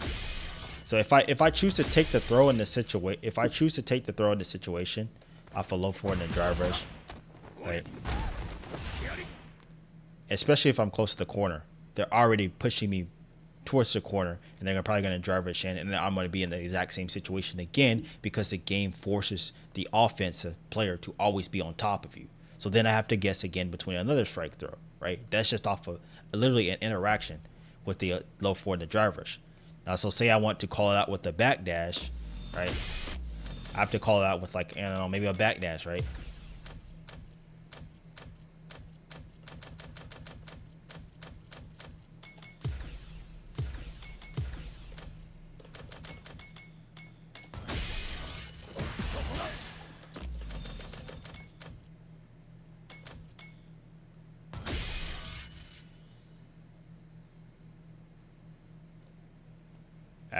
So if I choose to take the throw in the situation, off a low forward and drive rush, right? Especially if I'm close to the corner, they're already pushing me towards the corner, and they're probably going to drive rush in, and then I'm going to be in the exact same situation again because the game forces the offensive player to always be on top of you. So then I have to guess again between another strike throw, right? That's just off of literally an interaction with the low forward and the drive rush. Now, so say I want to call it out with the back dash, right? I have to call it out with like, I don't know, maybe a back dash, right?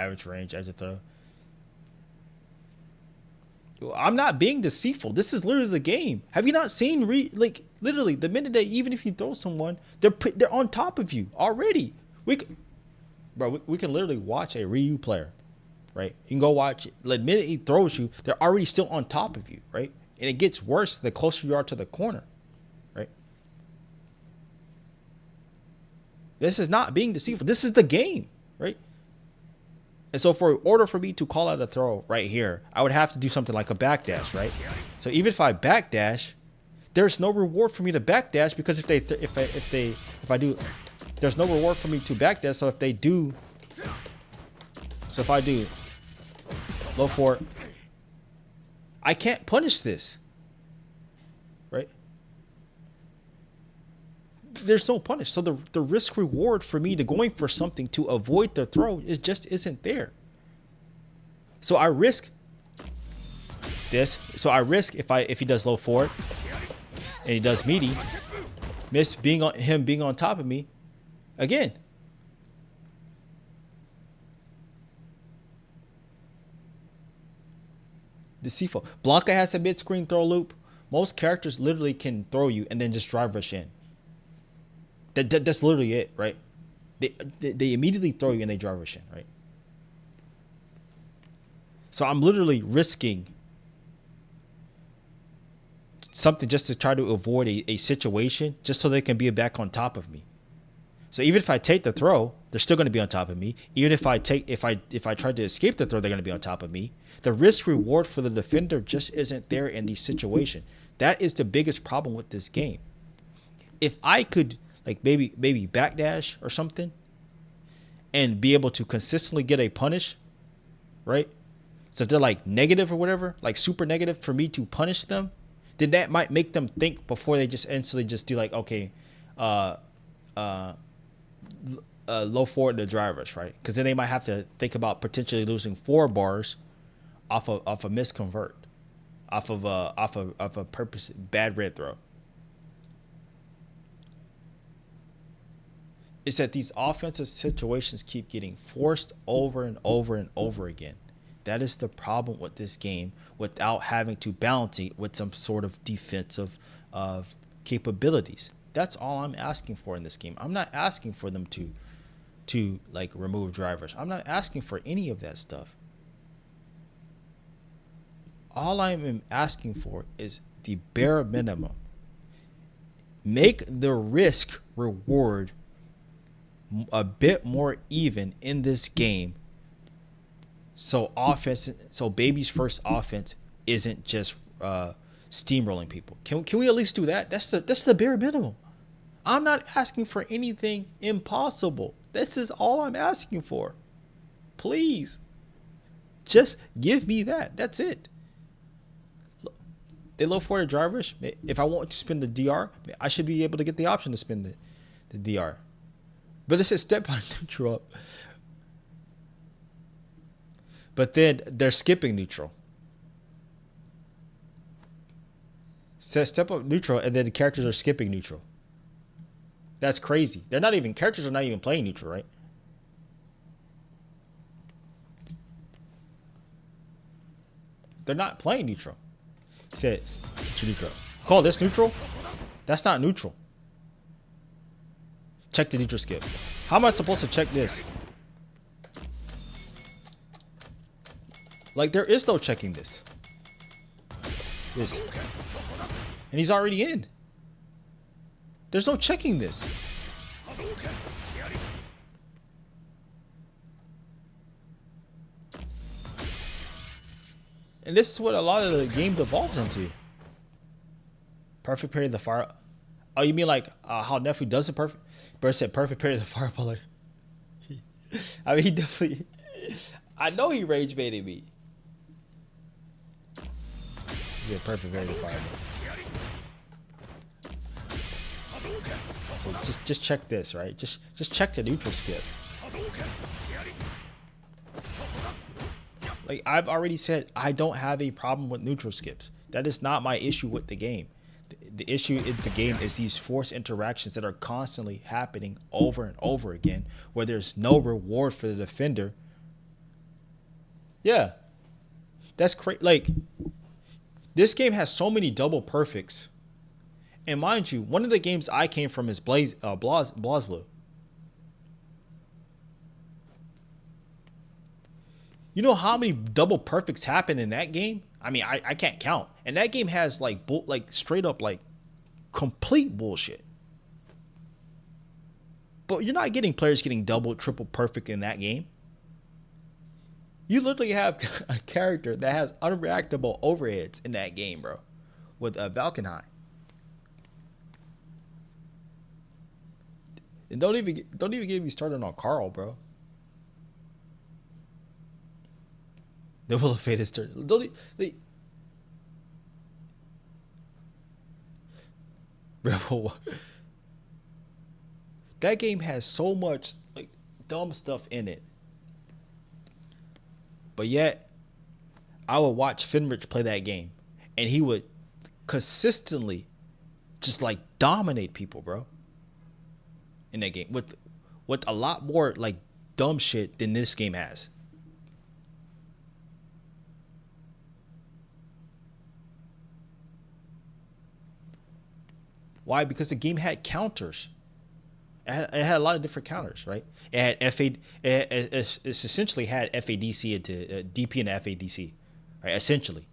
average range as a throw. I'm not being deceitful. This is literally the game. Have you not seen like literally the minute that even if you throw someone, they're on top of you already. We can literally watch a Ryu player, right? You can go watch it. The minute he throws you, they're already still on top of you, right? And it gets worse the closer you are to the corner, right? This is not being deceitful. This is the game, right? And so in order for me to call out a throw right here, I would have to do something like a backdash, right? So even if I backdash, there's no reward for me to backdash because if I do, there's no reward for me to backdash. So if I do low forward, I can't punish this, right? There's no punish. So the risk reward for me to going for something to avoid the throw isn't there. So I risk this. So I risk if he does low forward and he does meaty, miss being on top of me again. Deceitful. Blanca has a mid-screen throw loop. Most characters literally can throw you and then just drive rush in. That's literally it, right? They immediately throw you and they drive rush in, right? So I'm literally risking something just to try to avoid a situation just so they can be back on top of me. So even if I take the throw, they're still going to be on top of me. Even if I try to escape the throw, they're going to be on top of me. The risk reward for the defender just isn't there in these situations. That is the biggest problem with this game. If I could like maybe backdash or something and be able to consistently get a punish, right? So if they're like negative or whatever, like super negative for me to punish them, then that might make them think before they just instantly just do like, okay, low forward the drivers, right? Because then they might have to think about potentially losing 4 bars off a misconvert, off of a purpose bad red throw. It's that these offensive situations keep getting forced over and over and over again. That is the problem with this game, without having to balance it with some sort of defensive capabilities. That's all I'm asking for in this game. I'm not asking for them to like remove drivers. I'm not asking for any of that stuff. All I'm asking for is the bare minimum. Make the risk reward a bit more even in this game, so Baby's first offense isn't just steamrolling people. Can we at least do that? That's the bare minimum. I'm not asking for anything impossible. This is all I'm asking for. Please, just give me that. That's it. They low forward drivers. If I want to spin the DR, I should be able to get the option to spin the DR. But this is step on neutral up. But then they're skipping neutral. Says step up neutral, and then the characters are skipping neutral. That's crazy. Characters are not even playing neutral, right? They're not playing neutral. It says neutral. Call this neutral? That's not neutral. Check the neutral skip. How am I supposed to check this? Like, there is no checking this. And he's already in. There's no checking this. And this is what a lot of the game devolves into. Perfect parry the fire. Oh, you mean like how Nephew does it perfect? Bro said perfect parry the fireball. I mean, he definitely. I know he rage baited me. Yeah, perfect parry the fireball. So just check this, right? Just check the neutral skip. Like I've already said, I don't have a problem with neutral skips. That is not my issue with the game. The issue in the game is these forced interactions that are constantly happening over and over again, where there's no reward for the defender Yeah, that's crazy. Like this game has so many double perfects, and mind you, one of the games I came from is BlazBlue. You know how many double perfects happen in that game? I mean, I can't count. And that game has like like straight up like complete bullshit. But you're not getting players getting double, triple perfect in that game. You literally have a character that has unreactable overheads in that game, bro, with Valkenheim. And don't even get me started on Carl, bro. The will of fate is turned. Don't they, Rebel. That game has so much like dumb stuff in it, but yet I would watch Finrich play that game, and he would consistently just like dominate people, bro, in that game with a lot more like dumb shit than this game has. Why? Because the game had counters. It had a lot of different counters, right? It had FA. It essentially had FADC into DP and FADC, right? Essentially,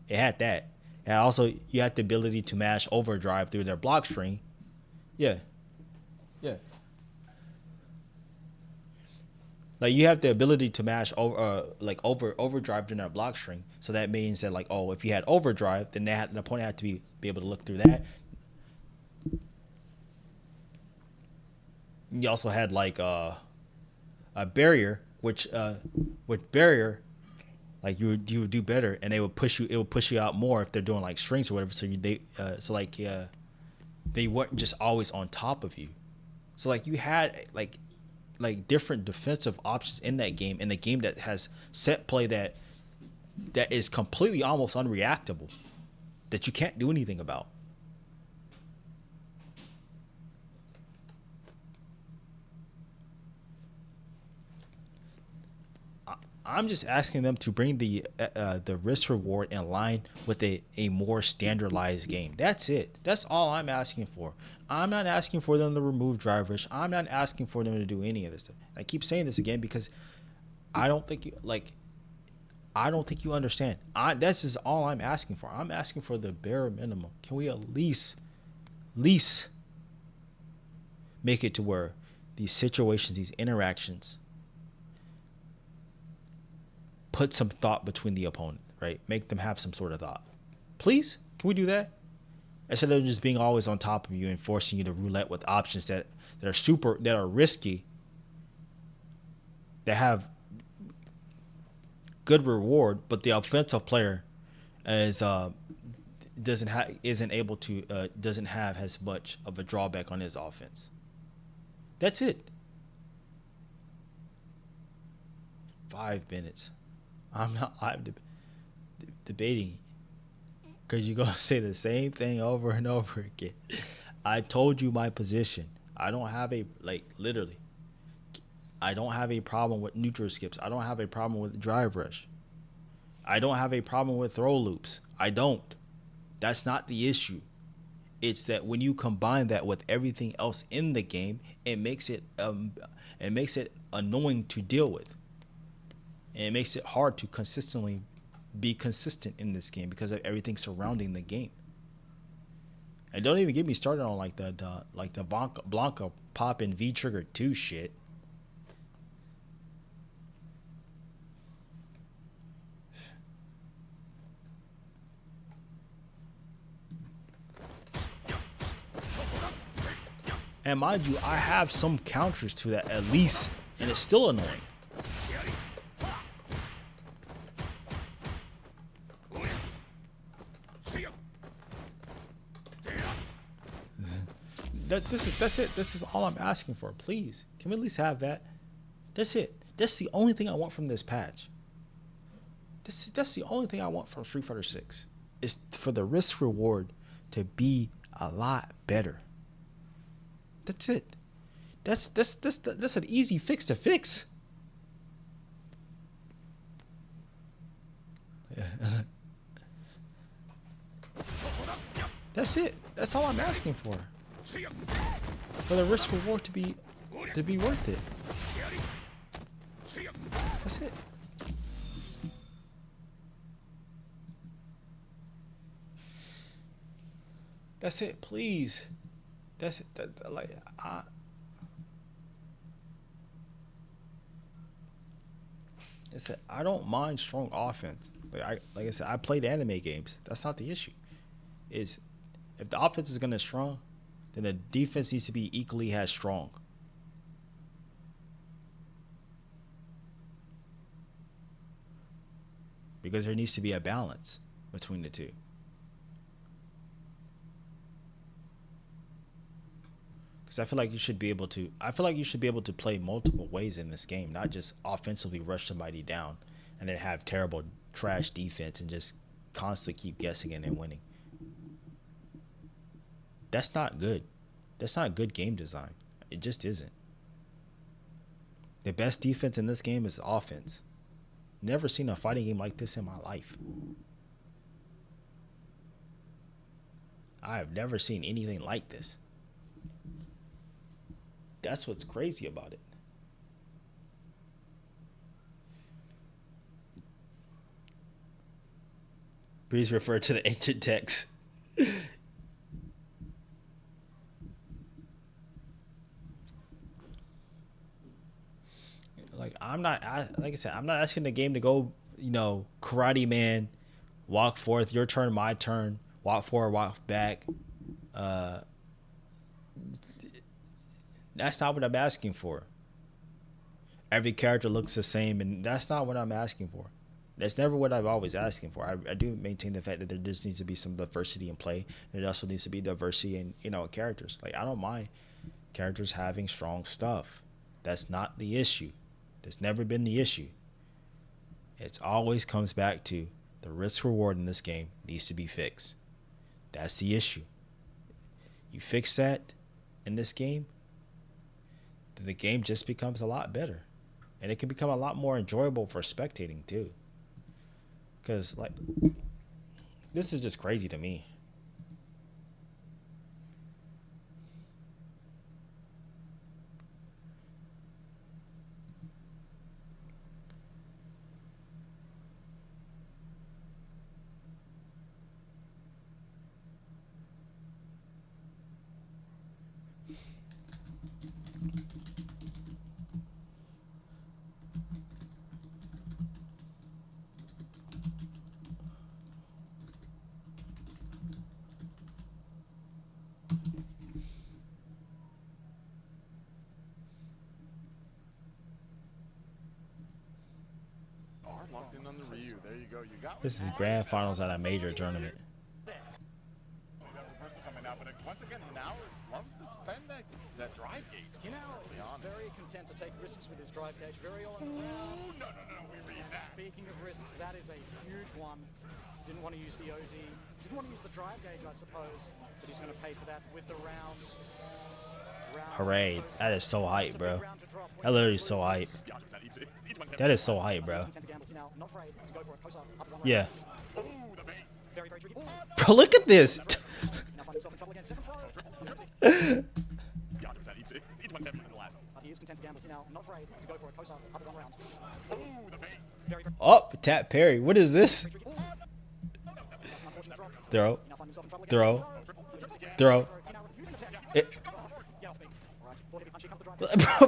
it had that. And also, you had the ability to mash overdrive through their block string. Yeah, yeah. Like you have the ability to mash overdrive during their block string. So that means that like, oh, if you had overdrive, then the opponent had to be able to look through that. You also had like a barrier, which with barrier, like you would do better, and they would push you. It would push you out more if they're doing like strings or whatever. So they weren't just always on top of you. So like you had like different defensive options in that game, in the game that has set play that is completely almost unreactable, that you can't do anything about. I'm just asking them to bring the risk reward in line with a more standardized game. That's it. That's all I'm asking for. I'm not asking for them to remove drivers. I'm not asking for them to do any of this stuff. I keep saying this again because I don't think you understand. This is all I'm asking for. I'm asking for the bare minimum. Can we at least make it to where these situations, these interactions, put some thought between the opponent, right? Make them have some sort of thought. Please, can we do that? Instead of just being always on top of you and forcing you to roulette with options that are risky, that have good reward, but the offensive player doesn't have as much of a drawback on his offense. That's it. 5 minutes. I'm debating because you're gonna say the same thing over and over again. I told you my position. I don't have literally. I don't have a problem with neutral skips. I don't have a problem with drive rush. I don't have a problem with throw loops. I don't. That's not the issue. It's that when you combine that with everything else in the game, it makes it annoying to deal with. And it makes it hard to consistently be consistent in this game because of everything surrounding the game. And don't even get me started on the Blanca pop in V trigger 2 shit. And mind you, I have some counters to that at least, and it's still annoying. That's it. This is all I'm asking for. Please, can we at least have that? That's it. That's the only thing I want from this patch. That's the only thing I want from Street Fighter 6 is for the risk reward to be a lot better. That's it. That's an easy fix to fix. That's it. That's all I'm asking for. For the risk reward to be worth it. That's it. That's it, please. That's it. Like I don't mind strong offense. Like I said, I played anime games. That's not the issue. Is if the offense is gonna strong, then the defense needs to be equally as strong. Because there needs to be a balance between the two. Because I feel like you should be able to play multiple ways in this game, not just offensively rush somebody down and then have terrible trash defense and just constantly keep guessing and then winning. That's not good. That's not good game design. It just isn't. The best defense in this game is offense. Never seen a fighting game like this in my life. I have never seen anything like this. That's what's crazy about it. Please refer to the ancient text. Like like I said, I'm not asking the game to go, karate man, walk forth, your turn, my turn, walk forward, walk back. That's not what I'm asking for. Every character looks the same, and that's not what I'm asking for. That's never what I've always asking for. I do maintain the fact that there just needs to be some diversity in play. There also needs to be diversity in characters. Like, I don't mind characters having strong stuff. That's not the issue. That's never been the issue. It always comes back to the risk reward in this game needs to be fixed. That's the issue. You fix that in this game, then the game just becomes a lot better. And it can become a lot more enjoyable for spectating too. Because, like, this is just crazy to me. There you go. You got This is grand finals at a major tournament. once again, now loves to spend that drive gauge. Is very content to take risks with his drive gauge very early in the round. No, we read that. Speaking of risks, that is a huge one. Didn't want to use the OD. Didn't want to use the drive gauge, I suppose. But he's going to pay for that with the round. Hooray. That is so hype, bro. That literally is so hype. That is so hype, bro. Yeah. Bro, look at this. Oh, tap parry. What is this? Throw.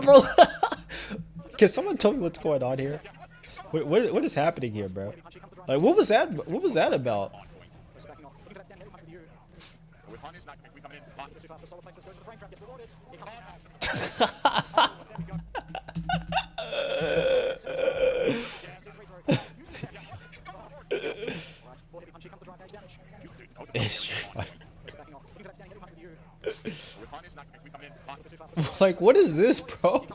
Bro, can someone tell me what's going on here? What is happening here, bro? Like, what was that? What was that about? Like, what is this, bro?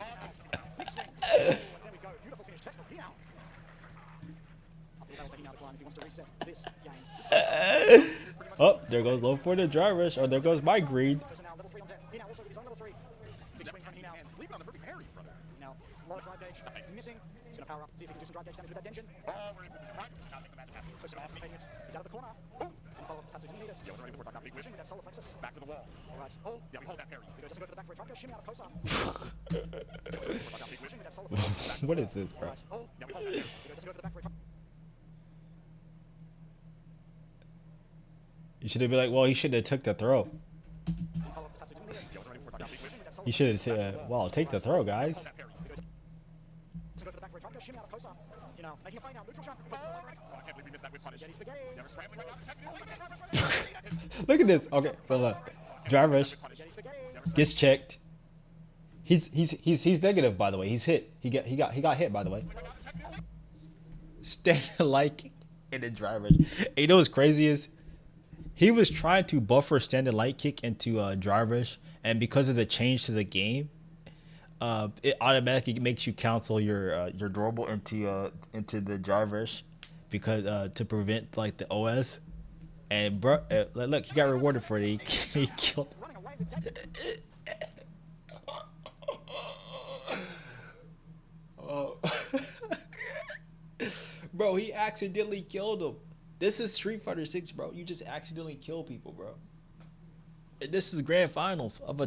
Oh, there goes low for the dry rush. Oh, there goes my green. He's out of the corner. And follow up Tatsu. Didn't need it. Yeah, wasn't ready before talking big Switching with that solar plexus. Back to the wall. All right. Oh, Yeah, we hold that parry. He doesn't go for the back for a try to shimmy out of Kosa. Switching with that solar What plexus. what is this, bro? All right. Oh, Yeah, we hold that parry. he doesn't go for the back for a try. You should have been like, well, he should have took the throw. And follow up Tatsu. Didn't need it. Yeah, wasn't ready before talking big Switching with that solar He should have said, well, take the throw, guys. Hold that parry. Doesn't go for the back for a try to shimmy out of Kosa. You know, making a play now. Neutral shot. Oh, I can't believe we missed that with punish. Getty's Yeah, we're Spaghetti. scrambling like technical. Look at this. Okay, so look, drivers Getty's Spaghetti. gets checked. He's negative, by the way. He's hit. He got hit, by the way. Standing like in the driver. And you know what's crazy is he was trying to buffer standing light kick into drivers, and because of the change to the game, it automatically makes you cancel your durable into the drivers because to prevent like the OS. And bro, look, he got rewarded for it. He killed. Running away with Getty. Oh. Bro, he accidentally killed him. This is Street Fighter 6, bro. You just accidentally kill people, bro. And this is grand finals of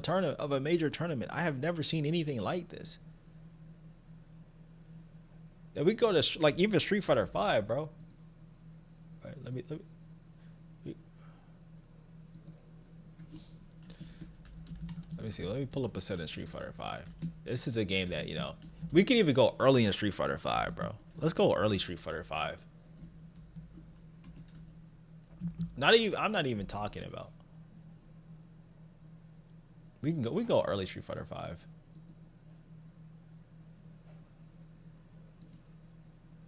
a major tournament. I have never seen anything like this. Then we go to like even Street Fighter 5, bro. All right, let me see. Let me pull up a set in Street Fighter 5. This is the game that, you know, we can even go early in Street Fighter 5, bro. Let's go early Street Fighter 5. I'm not even talking about. We can go early Street Fighter 5.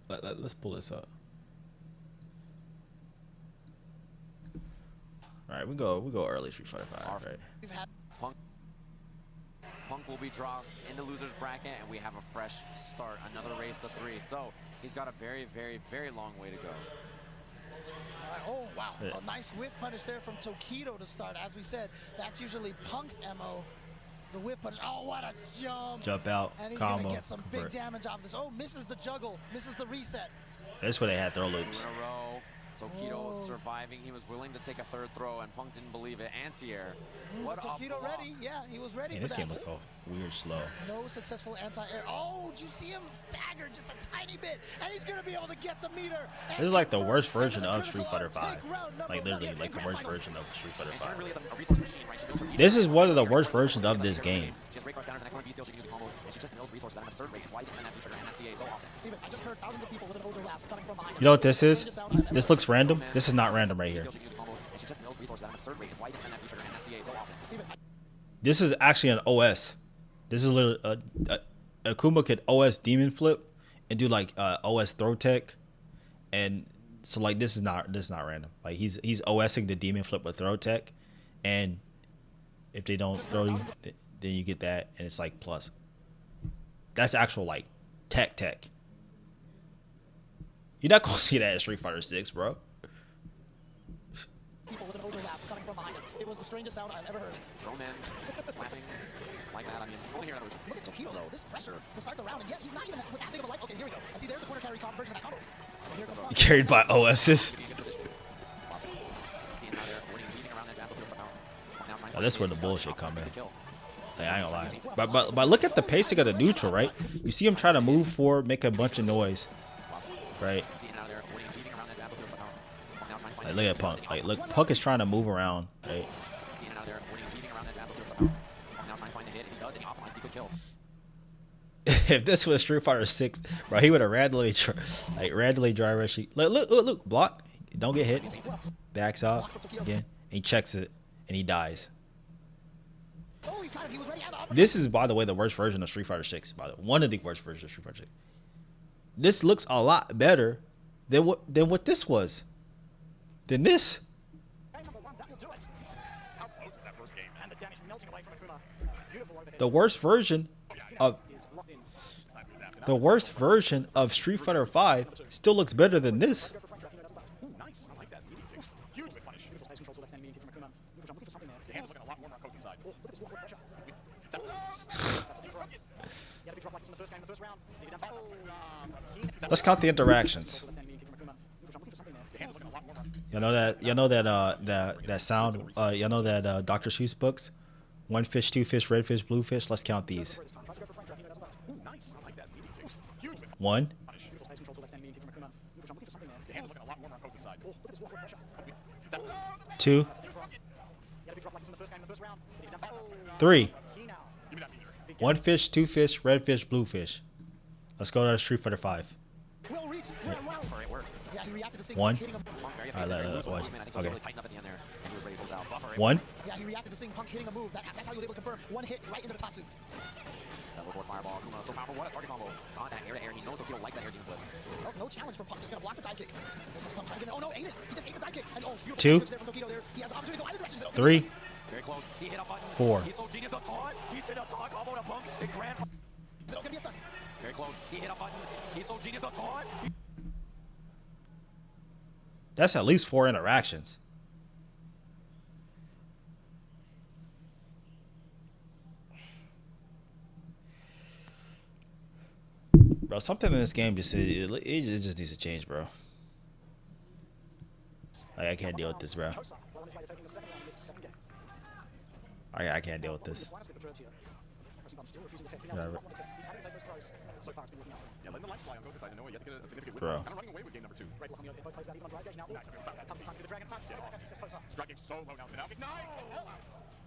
Let's pull this up. All right, we go early Street Fighter 5, right? We've had Punk will be dropped in the loser's bracket, and we have a fresh start, another race to 3. So he's got a very, very, very long way to go. Oh, wow. A nice whiff punish there from Tokido to start. As we said, that's usually Punk's MO. The whiff punish. Oh, what a jump. Jump out, And he's combo, going to get some convert. big damage off this. Oh, misses the juggle. Misses the reset. That's where they had throw 2 loops. in a row. Tokido Whoa. surviving. He was willing to take a 3rd throw, and Punk didn't believe it. Anti-air. What a Tokido block. ready. Yeah, he was ready Man, for this that. game looks so weird slow. No successful anti-air. Oh, did you see him stagger just a tiny bit? And he's going to be able to get the meter. This is like the worst And version the of critical Street Fighter take 5. round number Like literally, one. like the Grand worst finals. version of Street Fighter And Karen 5. really is a resource machine, right? She builds her meter. This is one of the worst versions of this game. She has great crush counters and excellent V-skill. She can use the combos, and she just mills resources at an absurd rate. It's why you defend that feature and that CA so often. Steven, I just heard thousands of people with an Ojo laugh coming from behind. You know what this is? This looks random. This is not random right here. She can use the combos, and she just mills resources at an absurd rate. It's why you defend that feature and that CA so often. Steven, This is actually an OS. This is literally Akuma could OS demon flip and do like OS throw tech, and so like this is not random. Like he's OSing the demon flip with throw tech, and if they don't throw you, then you get that, and it's like plus. That's actual like tech. You're not gonna see that in Street Fighter 6, bro. people with an Ojo laugh coming from behind us. It was the strangest sound I've ever heard. Throw men, laughing like that. I mean, only hear that. Look at Tokido though, this pressure to start the round, and yet he's not even with that big of a life. Okay, here we go. And see, there's the corner carry version of that combo. And here comes Punk. Carried by OSs. Now this is where the bullshit come in. Like, I ain't gonna lie. But look at the pacing of the neutral, right? You see him trying to move forward, make a bunch of noise, right? Like, look at Punk. Like, look, Punk is trying to move around, right? If this was Street Fighter 6, bro, he would have randomly drive rush. Look, block. Don't get hit. Backs off again. And he checks it, and he dies. Oh, he got it. He was ready. And the upper- This is, by the way, the worst version of Street Fighter 6. By the way, one of the worst versions of Street Fighter 6. This looks a lot better than what this was. Than this. Game number 1, that will do it. How close was that first game? And the damage melting away from Akuma. Beautiful overhead. The worst version of Is locked in. Street Fighter 5 still looks better than this. Go for front track, you know, that's about. Ooh, nice. I like that. Medium kicks. Huge with punish. Beautiful space control to left hand medium kick from Akuma. Neutral jump, looking for something there. The hand's looking a lot more on Kosa's side. Oh, look at this walk pressure. That- That's a big drop. He had a big drop like this in the first game, the first round. He get down to Let's count the interactions. left hand medium kick from Akuma. Neutral jump, looking for something there. The hand's that sound. You know that Dr. Seuss books. One fish, two fish, red fish, blue fish. Let's count these. Ooh, nice. I like that. Medium kick. Huge win. One, The hand's looking a lot more on Koza's side. two, three. Give me that meter. One fish, two fish, red fish, blue fish. Let's go to Street Fighter 5. Will reach. Buffer, it works. Yeah, he reacted to Sing One. Punk hitting him. Punk very Alright, very loose one. with his movement. I think he Okay. really tightened up at the end there. And he was ready to close out. Buffer, it One, works. Yeah, he reacted to Sing Punk hitting a move. That's how he was able to confirm. One hit right into the Tatsu. That little fireball. Kuma so powerful. What a target combo. On that air to air. He knows Tokyo likes that air demon flip. Oh, no challenge from Punk. Just gonna block the dive kick. Punk trying to get it. Oh no, ate it. He just ate the dive kick. And oh, beautiful Two. switch there from Tokido there. He has the opportunity to go either direction. three, Very close. He hit a button. Four. He's so genius. The taunt. He did a taunt combo to Punk. It grand. Is it gonna be a stun? Very close. He hit a button. He's so genius. The taunt. that's at least 4 interactions. Bro, something in this game it just needs to change, bro. Like, I can't deal with this, bro. I can't deal with this. Whatever. Yeah, letting the light fly on Koza's side. I know he had to get a significant win. Bro. Kind of running away with game number 2. Nice. I mean, Drag game's so low now. Now, nice.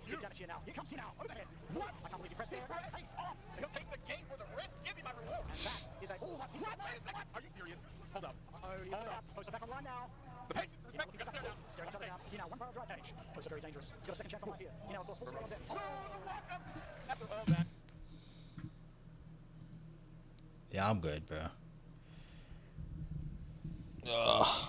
Here now. Here comes here now. Overhead. What? I can't believe he pressed He there. takes off. He'll take the game for the risk. Give me my reward. And that is a. Oh, he's not. Wait a second. Are you serious? Hold up. Hold up. Poster back online now. The patience, respect, you got to stare down. Staring each other down. Here now, one power drive page. Poster very dangerous. He's got a second chance on life here. Here now, of course, full scale on deck. After all that, Yeah, I'm good, bro. Ugh.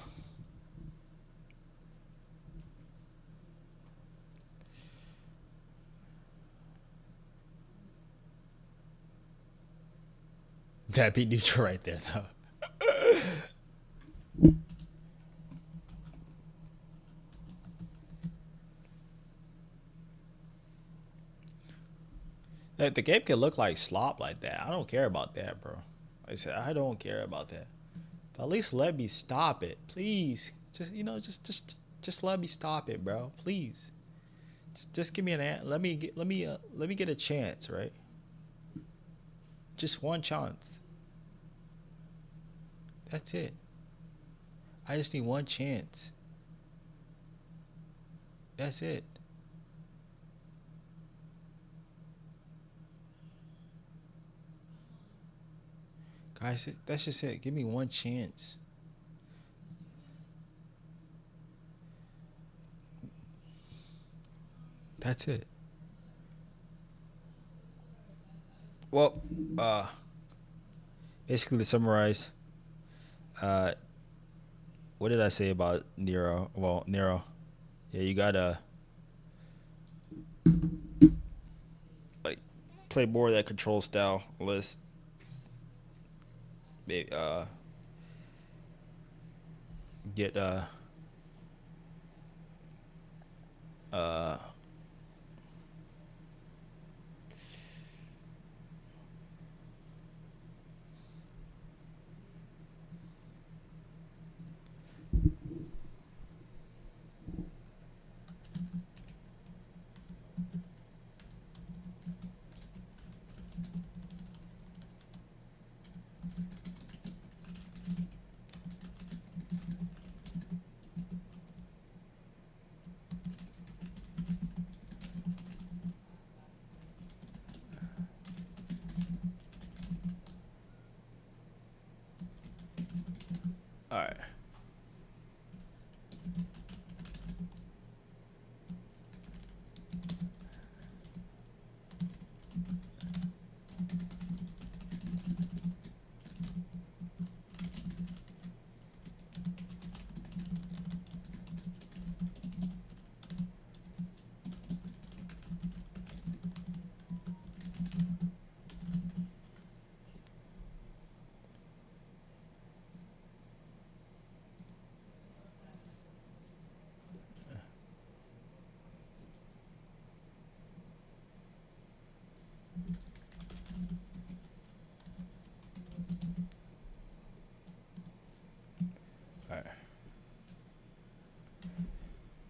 That'd be neutral right there, though. Like, the game can look like slop like that. I don't care about that, bro. Like I said, I don't care about that. But at least let me stop it, please. Just just let me stop it, bro. Please. Just give me let me get a chance, right? Just one chance. That's it. I just need one chance. That's it. Guys, that's just it. Give me one chance. That's it. Well, basically to summarize, what did I say about Nero? Well, Nero, yeah, you gotta like play more of that control style list. Maybe, get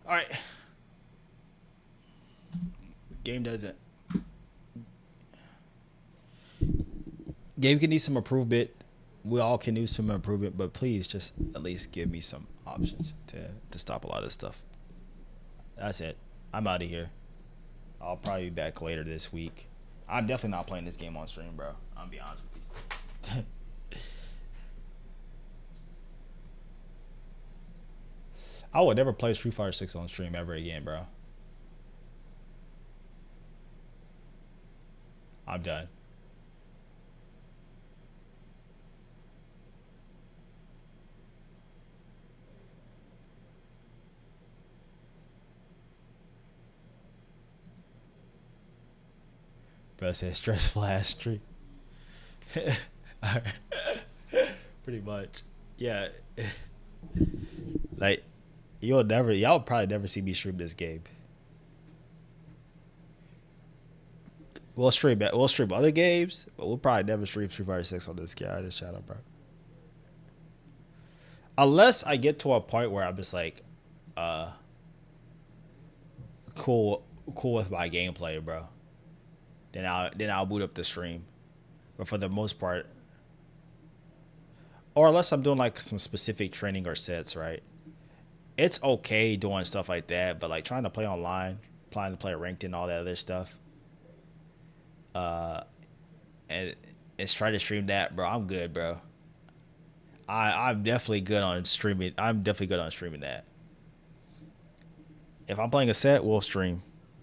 All right. Game doesn't. Game can need some improvement. We all can use some improvement, but please just at least give me some options to stop a lot of this stuff. That's it. I'm out of here. I'll probably be back later this week. I'm definitely not playing this game on stream, bro. I'm gonna be honest with you. I would never play Street Fighter 6 on stream ever again, bro. I'm done. Bro said stressful ass stream. Pretty much. Yeah. Like, y'all probably never see me stream this game. We'll stream other games, but we'll probably never stream Street Fighter 6 on this channel, bro. Unless I get to a point where I'm just like, cool with my gameplay, bro. Then I'll boot up the stream. But for the most part, or unless I'm doing like some specific training or sets, right? It's okay doing stuff like that, but like trying to play online, trying to play ranked and all that other stuff, and it's trying to stream that, bro. I'm good, bro. I'm definitely good on streaming. I'm definitely good on streaming that. If I'm playing a set, we'll stream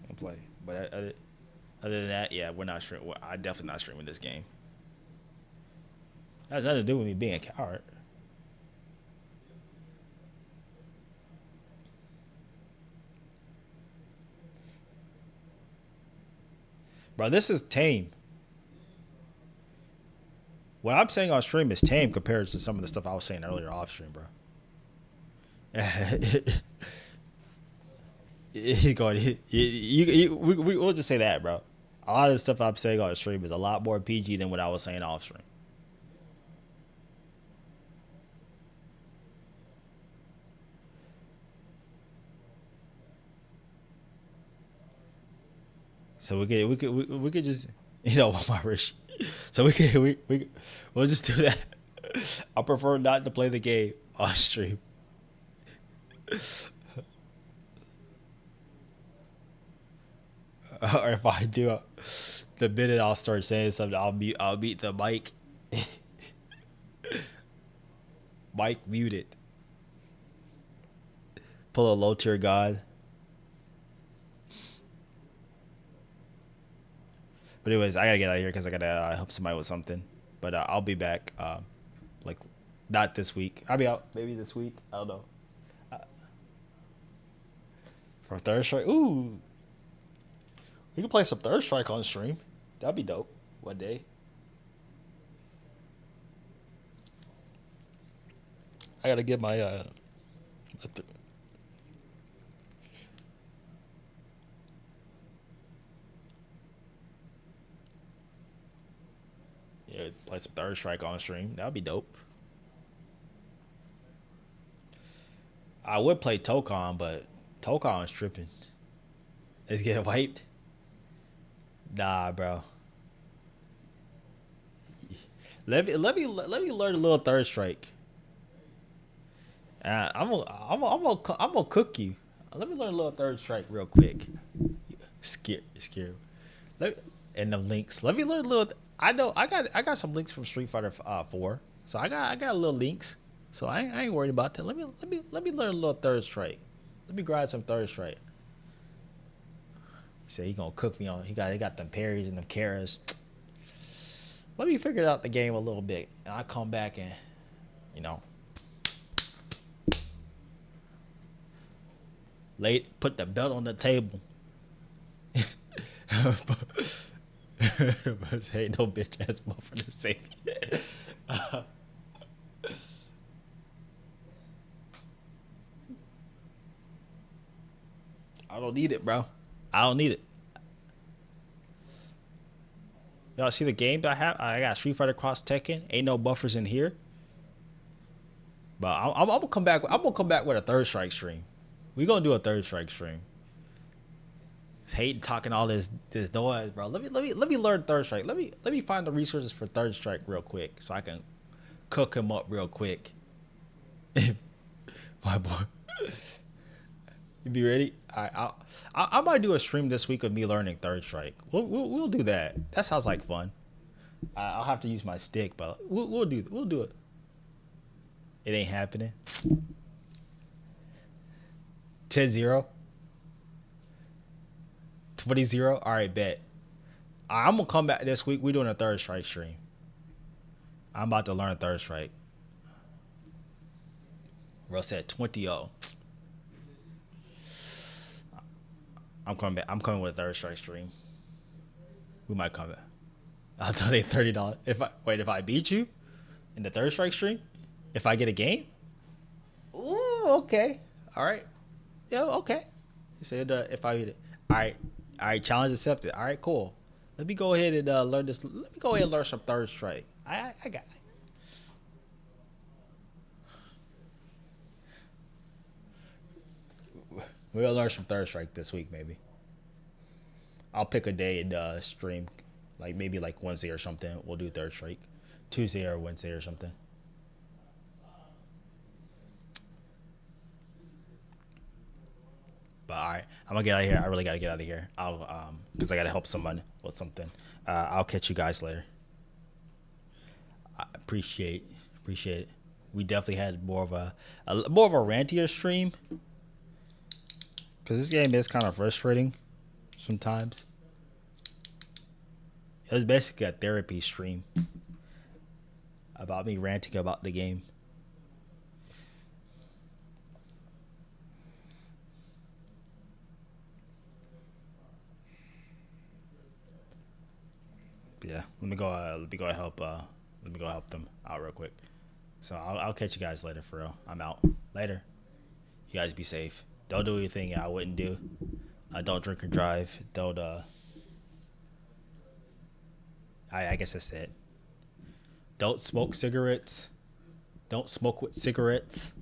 and play. But other than that, yeah, we're not streaming. I'm definitely not streaming this game. That has nothing to do with me being a coward. Bro, this is tame. What I'm saying on stream is tame compared to some of the stuff I was saying earlier off stream, bro. We'll just say that, bro. A lot of the stuff I'm saying on stream is a lot more PG than what I was saying off stream. So we could just, you know, my Rich. So we'll just do that. I prefer not to play the game on stream. Or if I do, the minute I'll start saying something, I'll beat the mic. Mic muted. Pull a low tier god. But anyways, I gotta get out of here because I gotta help somebody with something. But I'll be back, like, not this week. I'll be out maybe this week. I don't know. For Third Strike, ooh, we can play some Third Strike on stream. That'd be dope one day. I gotta get my yeah, play some Third Strike on stream. That'd be dope. I would play Tokon, but Tokon's tripping. It's getting wiped. Nah, bro. Let me learn a little Third Strike. I'm gonna cook you. Let me learn a little Third Strike real quick. Scare. And the links. Let me learn a little. I know I got some links from Street Fighter 4, so I got a little links. So I ain't worried about that. Let me learn a little Third Strike. Let me grind some Third Strike. He said he gonna cook me on. He got them parries and them Karas. Let me figure out the game a little bit, and I'll come back and, you know, put the belt on the table. But hey, no bitch ass motherfucker to save me. I don't need it, bro. I don't need it. Y'all see the game that I have? I got Street Fighter Cross Tekken. Ain't no buffers in here. But I'm gonna come back. I'm gonna come back with a Third Strike stream. We gonna do a third strike stream. Hating talking all this noise, bro. Let me learn third strike. Let me find the resources for third strike real quick so I can cook him up real quick. My boy. You be ready? I might do a stream this week of me learning third strike. We'll do that. That sounds like fun. I'll have to use my stick, but we'll do it. It ain't happening. 10-0. 20-0. All right, bet. I'm gonna come back this week. We're doing a third strike stream. I'm about to learn third strike. Bro said 20-0. I'm coming back. I'm coming with a third strike stream. We might come back. I'll donate $30. If I beat you in the third strike stream, if I get a game, ooh, okay, all right, yeah, okay. You said if I beat it, all right, challenge accepted. All right, cool. Let me go ahead and learn this. Let me go ahead and learn some third strike. I got it. We'll learn some third strike this week, maybe. I'll pick a day and stream, like maybe like Wednesday or something. We'll do third strike, Tuesday or Wednesday or something. But all right, I'm gonna get out of here. I really gotta get out of here. I'll because I gotta help someone with something. I'll catch you guys later. I appreciate it. We definitely had more of a rantier stream. Because this game is kind of frustrating sometimes. It was basically a therapy stream about me ranting about the game. But yeah, let me go help them out real quick. So I'll catch you guys later for real. I'm out. Later. You guys be safe. Don't do anything I wouldn't do. Don't drink or drive. Don't I guess that's it. Don't smoke cigarettes. Don't smoke with cigarettes.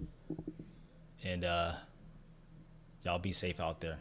And y'all be safe out there.